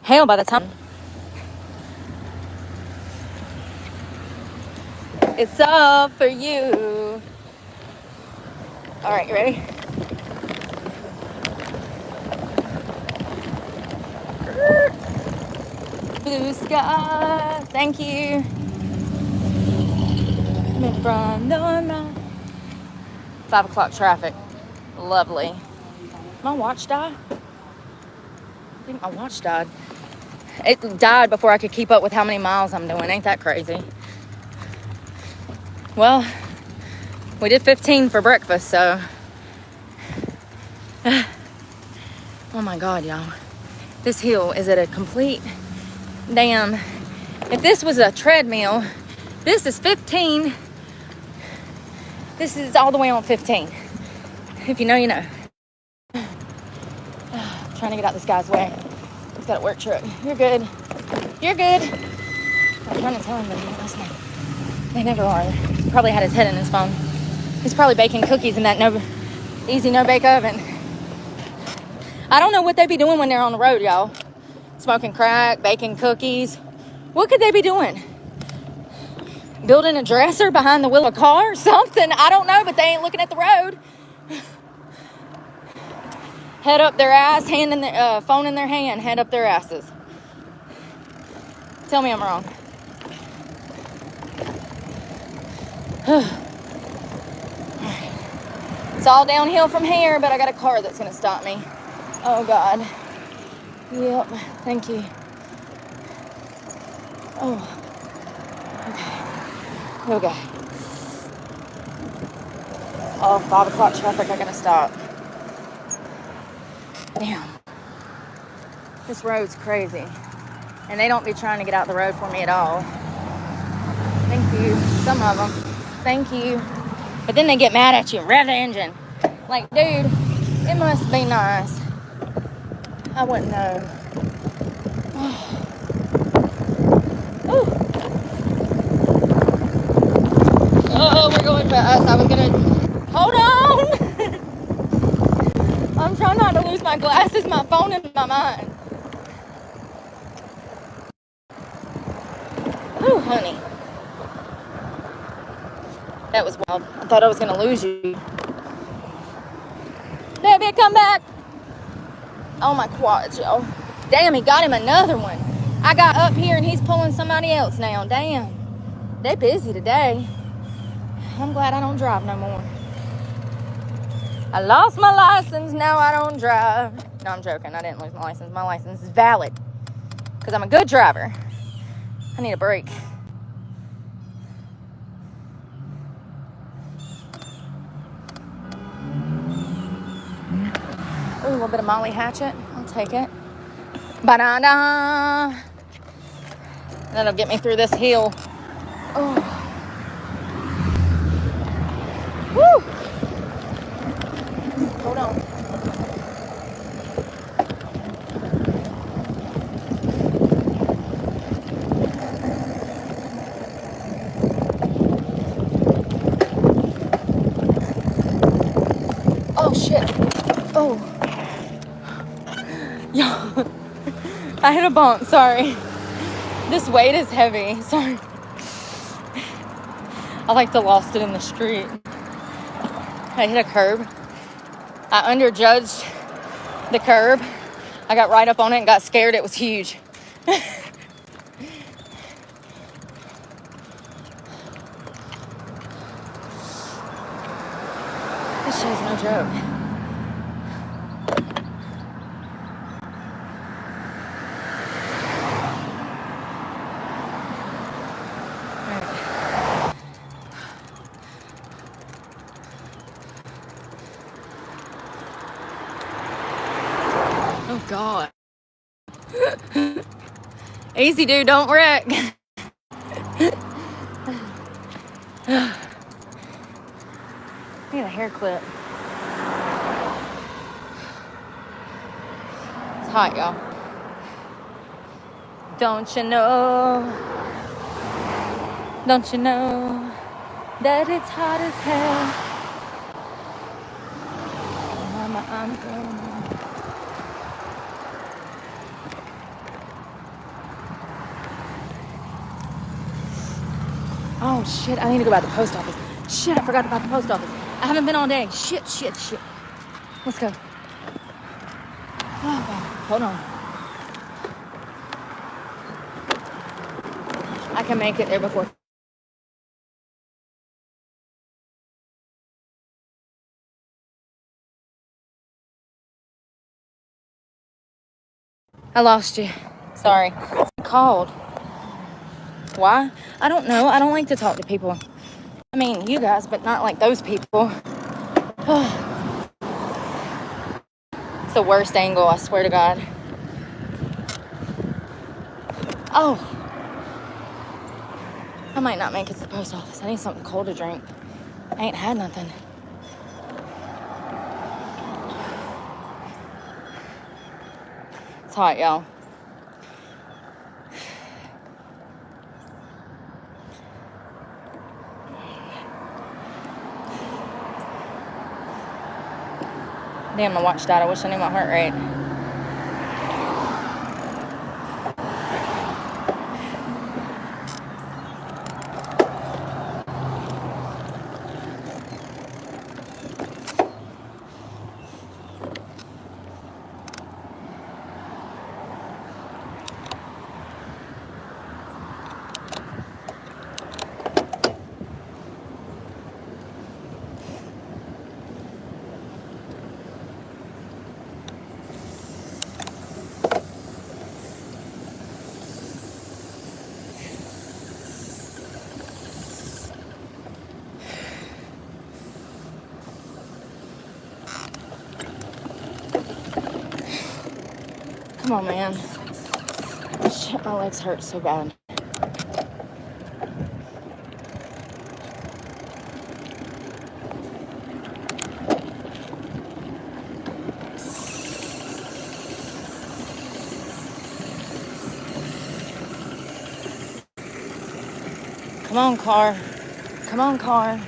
Hell, by the time it's all for you. All right, you ready? Blue sky, thank you. Coming from the 5 o'clock traffic. Lovely. My watch died? I think my watch died. It died before I could keep up with how many miles I'm doing. Ain't that crazy? Well, we did 15 for breakfast, so. Oh my God, y'all. This hill is at a complete damn. If this was a treadmill, this is 15. This is all the way on 15. If you know, you know. Trying to get out this guy's way. He's got a work truck. You're good. You're good. I'm trying to tell him, but he's not listening. They never are. He probably had his head in his phone. He's probably baking cookies in that easy no-bake oven. I don't know what they be doing when they're on the road, y'all. Smoking crack, baking cookies. What could they be doing? Building a dresser behind the wheel of a car? Something. I don't know, but they ain't looking at the road. Head up their ass, hand in their phone in their hand, head up their asses. Tell me I'm wrong. It's all downhill from here, but I got a car that's gonna stop me. Oh God. Yep, thank you. Oh. Okay. Oh, 5 o'clock traffic, I gotta stop. Damn. This road's crazy. And they don't be trying to get out the road for me at all. Thank you. Some of them. Thank you. But then they get mad at you. Rev the engine. Like, dude, it must be nice. I wouldn't know. Oh, we're going fast. I was gonna... Hold on! I'm trying not to lose my glasses, my phone, and my mind. Oh, honey. That was wild. I thought I was gonna lose you. Baby, come back! Oh, my quads, y'all. Damn, he got him another one. I got up here and he's pulling somebody else now. Damn. They busy today. I'm glad I don't drive no more. I lost my license, now I don't drive. No, I'm joking. I didn't lose my license. My license is valid. Because I'm a good driver. I need a break. Ooh, a little bit of Molly Hatchet. I'll take it. Ba-da-da. That'll get me through this hill. Oh. Woo! Hold on. Oh, shit. Oh. Yo. I hit a bump. Sorry. This weight is heavy. Sorry. I like to lost it in the street. I hit a curb. I underjudged the curb. I got right up on it and got scared. It was huge. This shit's no joke. Oh, God. Easy, dude. Don't wreck. I need a hair clip. It's hot, y'all. Don't you know? Don't you know that it's hot as hell? Mama, I'm going. Oh, shit. I need to go by the post office. Shit, I forgot about the post office. I haven't been all day. Shit. Let's go. Oh, God. Hold on. I can make it there before. I lost you. Sorry. I called. Why? I don't know. I don't like to talk to people. I mean, you guys, but not like those people. It's the worst angle, I swear to God. Oh. I might not make it to the post office. I need something cold to drink. I ain't had nothing. It's hot, y'all. Damn, my watch died. I wish I knew my heart rate. Come on, man. Shit, my legs hurt so bad. Come on, car. Come on, car.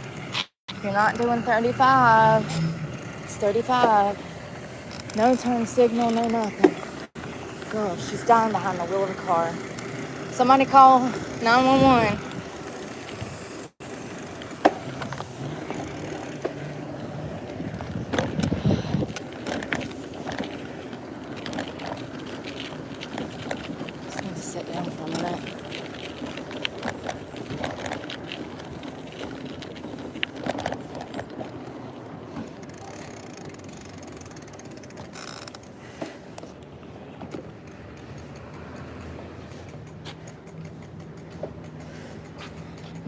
You're not doing 35. It's 35. No turn signal, no nothing. Girl, she's dying behind the wheel of a car. Somebody call 911. Just need to sit down for a minute.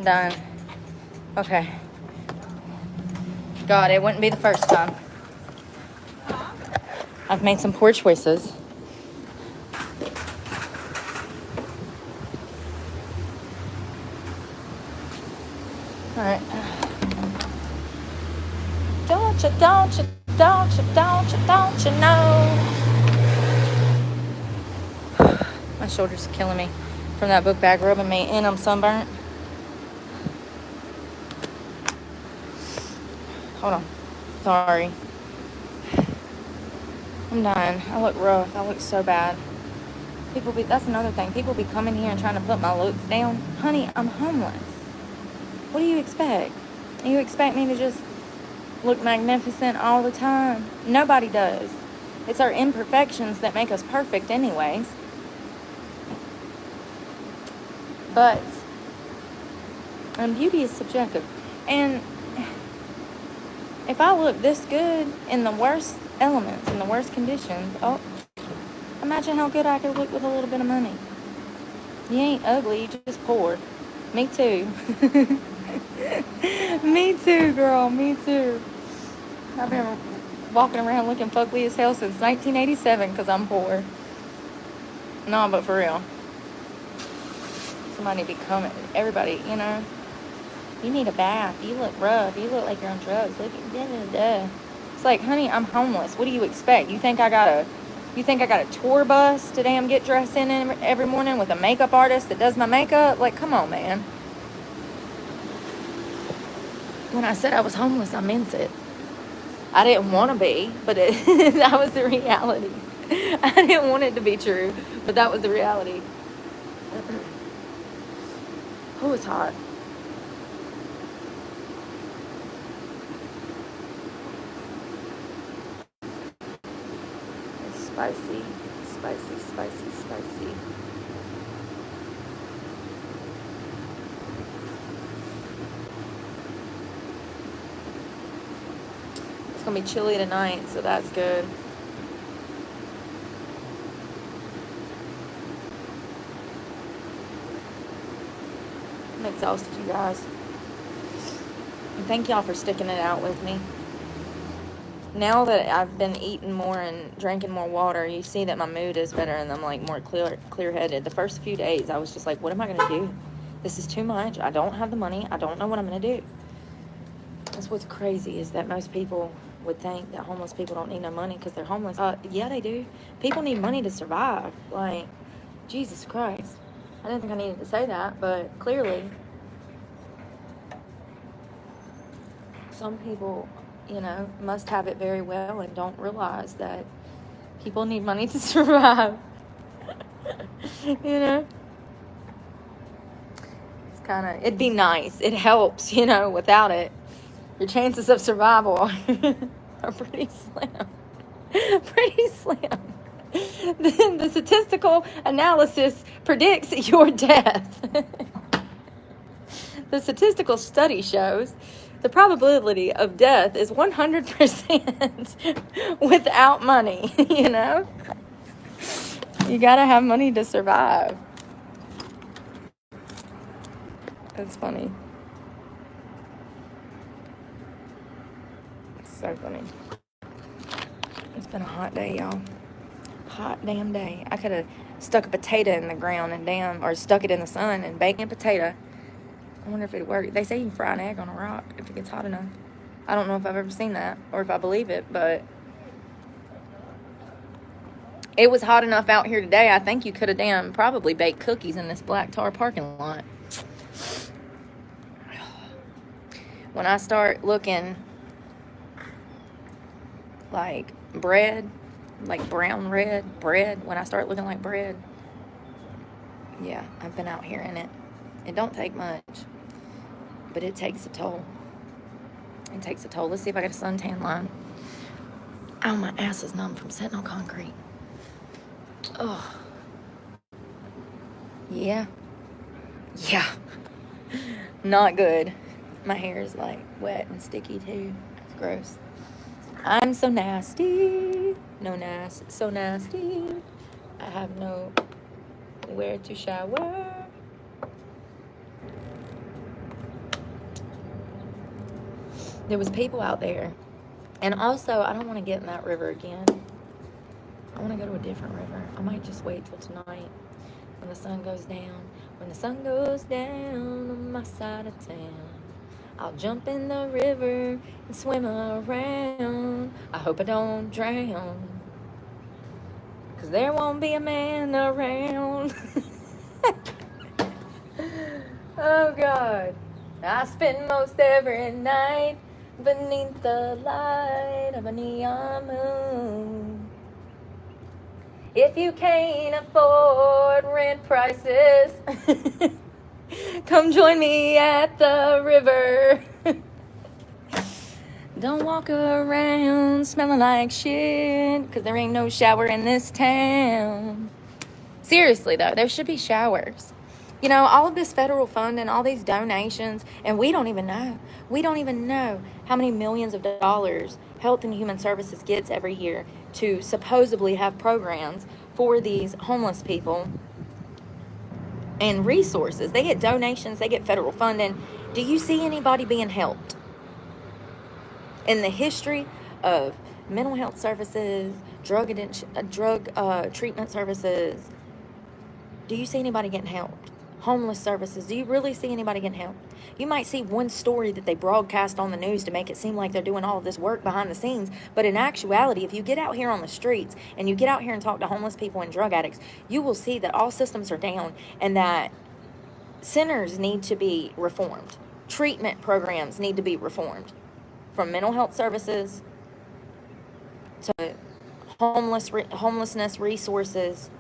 Done. Okay. God, it wouldn't be the first time. I've made some poor choices. Alright. Don't you know? My shoulders are killing me from that book bag rubbing me, and I'm sunburnt. Hold on. Sorry. I'm dying. I look rough. I look so bad. That's another thing. People be coming here and trying to put my looks down. Honey, I'm homeless. What do you expect? You expect me to just look magnificent all the time? Nobody does. It's our imperfections that make us perfect anyways. But, and beauty is subjective. And if I look this good in the worst elements, in the worst conditions, oh, imagine how good I could look with a little bit of money. You ain't ugly, you just poor. Me too. Me too, girl, me too. I've been walking around looking fugly as hell since 1987 because I'm poor. No, but for real. Somebody be coming. Everybody, you know. You need a bath. You look rough. You look like you're on drugs. Look at It's like, honey, I'm homeless. What do you expect? You think I got a tour bus to damn get dressed in every morning with a makeup artist that does my makeup? Like, come on, man. When I said I was homeless, I meant it. I didn't want to be, but that was the reality. I didn't want it to be true, but that was the reality. Oh, it's hot. It's spicy, spicy, spicy, spicy. It's gonna be chilly tonight, so that's good. I'm exhausted, you guys. And thank y'all for sticking it out with me. Now that I've been eating more and drinking more water, you see that my mood is better and I'm like more clear-headed. The first few days, I was just like, what am I going to do? This is too much. I don't have the money. I don't know what I'm going to do. That's what's crazy is that most people would think that homeless people don't need no money because they're homeless. Yeah, they do. People need money to survive. Like, Jesus Christ. I didn't think I needed to say that, but clearly some people, you know, must have it very well and don't realize that people need money to survive. You know? It's kind of, it'd be nice. It helps, you know, without it. Your chances of survival are pretty slim. Pretty slim. The statistical analysis predicts your death. The statistical study shows the probability of death is 100% without money, you know? You gotta have money to survive. That's funny. It's so funny. It's been a hot day, y'all. Hot damn day. I could have stuck a potato in the ground and or stuck it in the sun and baked a potato. I wonder if it'd work. They say you can fry an egg on a rock if it gets hot enough. I don't know if I've ever seen that or if I believe it, but it was hot enough out here today. I think you could have probably baked cookies in this black tar parking lot. when I start looking like bread, like brown red bread, when I start looking like bread, yeah, I've been out here in it. It don't take much, but it takes a toll. It takes a toll. Let's see if I get a suntan line. Oh, my ass is numb from sitting on concrete. Oh. Yeah. Yeah. Not good. My hair is like wet and sticky too. It's gross. I'm so nasty. So nasty. I have no where to shower. There was people out there. And also, I don't want to get in that river again. I want to go to a different river. I might just wait till tonight when the sun goes down. When the sun goes down on my side of town, I'll jump in the river and swim around. I hope I don't drown, 'cause there won't be a man around. Oh, God. I spend most every night beneath the light of a neon moon. If you can't afford rent prices, come join me at the river. Don't walk around smelling like shit, 'cause there ain't no shower in this town. Seriously, though, there should be showers. You know, all of this federal funding, all these donations, and we don't even know. We don't even know how many millions of dollars Health and Human Services gets every year to supposedly have programs for these homeless people and resources. They get donations, they get federal funding. Do you see anybody being helped? In the history of mental health services, drug treatment services, do you see anybody getting helped? Homeless services, do you really see anybody getting help? You might see one story that they broadcast on the news to make it seem like they're doing all of this work behind the scenes, but in actuality, if you get out here on the streets and you get out here and talk to homeless people and drug addicts, you will see that all systems are down and that centers need to be reformed. Treatment programs need to be reformed, from mental health services to homelessness resources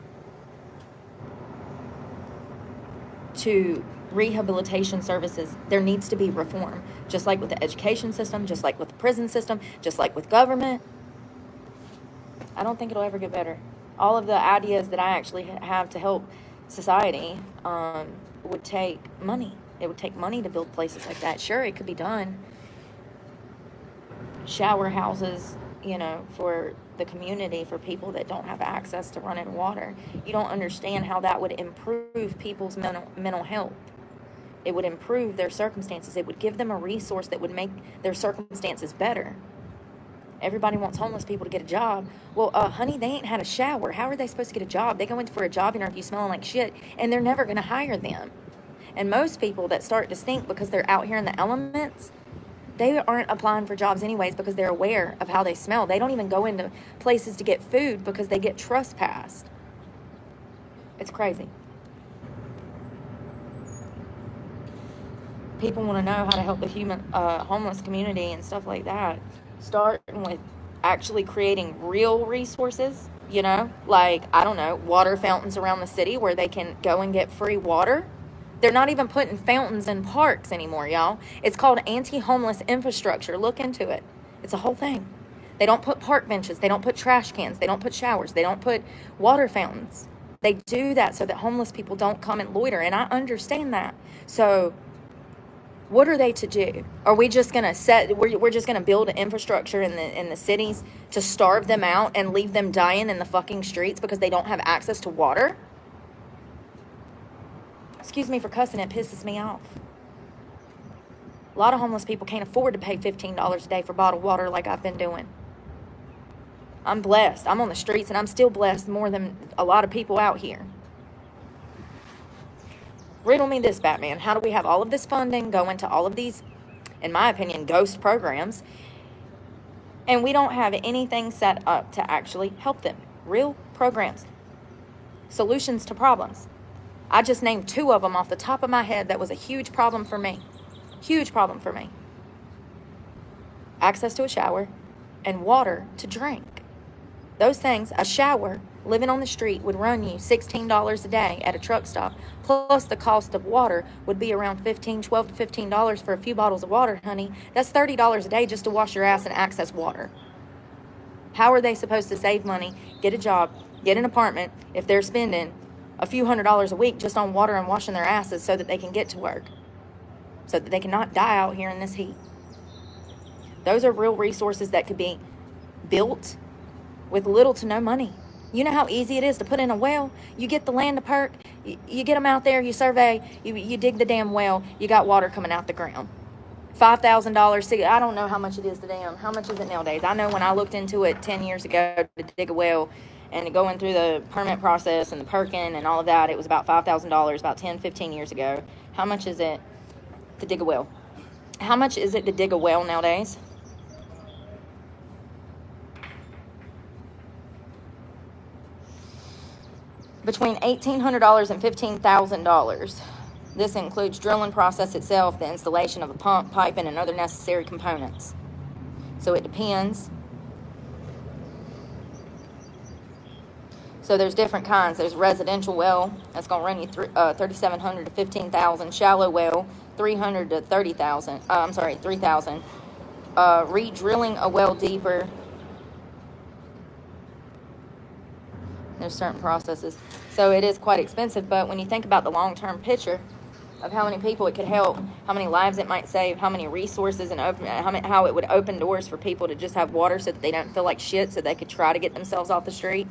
to rehabilitation services. There needs to be reform, just like with the education system, just like with the prison system, just like with government. I don't think it'll ever get better. All of the ideas that I actually have to help society would take money. It would take money to build places like that. Sure, it could be done. Shower houses, you know, for the community, for people that don't have access to running water. You don't understand how that would improve people's mental health. It would improve their circumstances. It would give them a resource that would make their circumstances better. Everybody wants homeless people to get a job. Well, honey, they ain't had a shower. How are they supposed to get a job? They go in for a job interview smelling like shit, and they're never going to hire them. And most people that start to stink because they're out here in the elements, they aren't applying for jobs anyways because they're aware of how they smell. They don't even go into places to get food because they get trespassed. It's crazy. People want to know how to help the homeless community and stuff like that. Starting with actually creating real resources, you know, like, I don't know, water fountains around the city where they can go and get free water. They're not even putting fountains in parks anymore, y'all. It's called anti-homeless infrastructure. Look into it. It's a whole thing. They don't put park benches. They don't put trash cans. They don't put showers. They don't put water fountains. They do that so that homeless people don't come and loiter, and I understand that. So what are they to do? Are we just going to we're just going to build an infrastructure in the cities to starve them out and leave them dying in the fucking streets because they don't have access to water? Excuse me for cussing, it pisses me off. A lot of homeless people can't afford to pay $15 a day for bottled water like I've been doing. I'm blessed. I'm on the streets and I'm still blessed more than a lot of people out here. Riddle me this, Batman. How do we have all of this funding going to all of these, in my opinion, ghost programs, and we don't have anything set up to actually help them? Real programs. Solutions to problems. I just named 2 of them off the top of my head that was a huge problem for me. Huge problem for me. access to a shower, and water to drink. Those things, a shower, living on the street would run you $16 a day at a truck stop, plus the cost of water would be around $12 to $15 for a few bottles of water, honey. That's $30 a day just to wash your ass and access water. How are they supposed to save money, get a job, get an apartment, if they're spending a few $100s a week just on water and washing their asses so that they can get to work, so that they cannot die out here in this heat? Those are real resources that could be built with little to no money. You know how easy it is to put in a well? You get the land to perk, you get them out there, you survey, you dig the damn well, you got water coming out the ground. $5,000. See, I don't know how much it is to them. How much is it nowadays? I know when I looked into it 10 years ago to dig a well and going through the permit process and the perking and all of that, it was about $5,000 about 10, 15 years ago. How much is it to dig a well? How much is it to dig a well nowadays? Between $1,800 and $15,000. This includes drilling process itself, the installation of a pump, piping, and other necessary components. So it depends. So there's different kinds. There's residential well, that's going to run you $3,700 to $15,000. Shallow well, $300 to $30,000. $3,000. Re-drilling a well deeper. There's certain processes. So it is quite expensive, but when you think about the long-term picture of how many people it could help, how many lives it might save, how many resources, and how it would open doors for people to just have water so that they don't feel like shit, so they could try to get themselves off the street.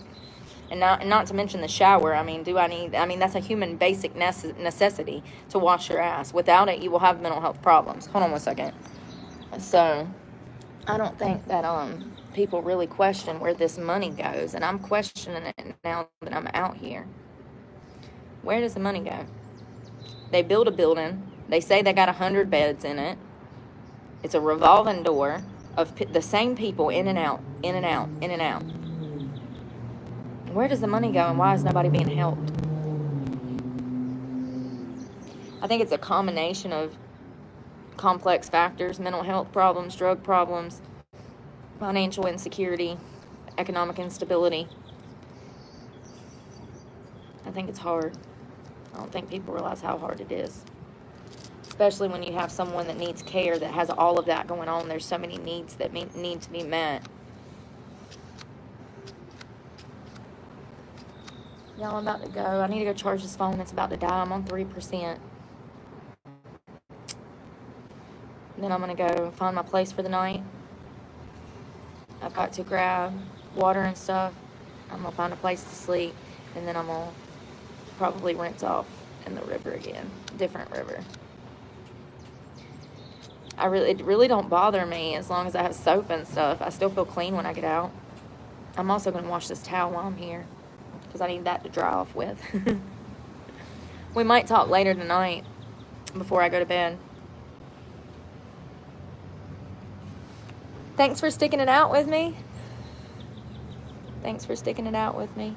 And not to mention the shower. I mean, that's a human basic necessity to wash your ass. Without it, you will have mental health problems. Hold on one second. So I don't think that people really question where this money goes, and I'm questioning it now that I'm out here. Where does the money go? They build a building. They say they got 100 beds in it. It's a revolving door of the same people in and out, in and out, in and out. Where does the money go, and why is nobody being helped? I think it's a combination of complex factors: mental health problems, drug problems, financial insecurity, economic instability. I think it's hard. I don't think people realize how hard it is. Especially when you have someone that needs care that has all of that going on. There's so many needs that need to be met. Y'all, I'm about to go. I need to go charge this phone. It's about to die. I'm on 3%. Then I'm going to go find my place for the night. I've got to grab water and stuff. I'm going to find a place to sleep. And then I'm going to probably rinse off in the river again. Different river. It really don't bother me as long as I have soap and stuff. I still feel clean when I get out. I'm also going to wash this towel while I'm here, because I need that to dry off with. We might talk later tonight before I go to bed. Thanks for sticking it out with me. Thanks for sticking it out with me.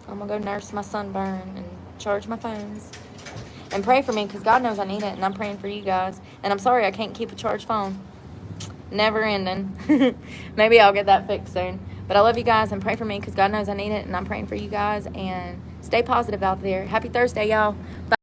I'm going to go nurse my sunburn and charge my phones. And pray for me, because God knows I need it, and I'm praying for you guys. And I'm sorry I can't keep a charged phone. Never ending. Maybe I'll get that fixed soon. But I love you guys, and pray for me, because God knows I need it, and I'm praying for you guys. And stay positive out there. Happy Thursday, y'all. Bye.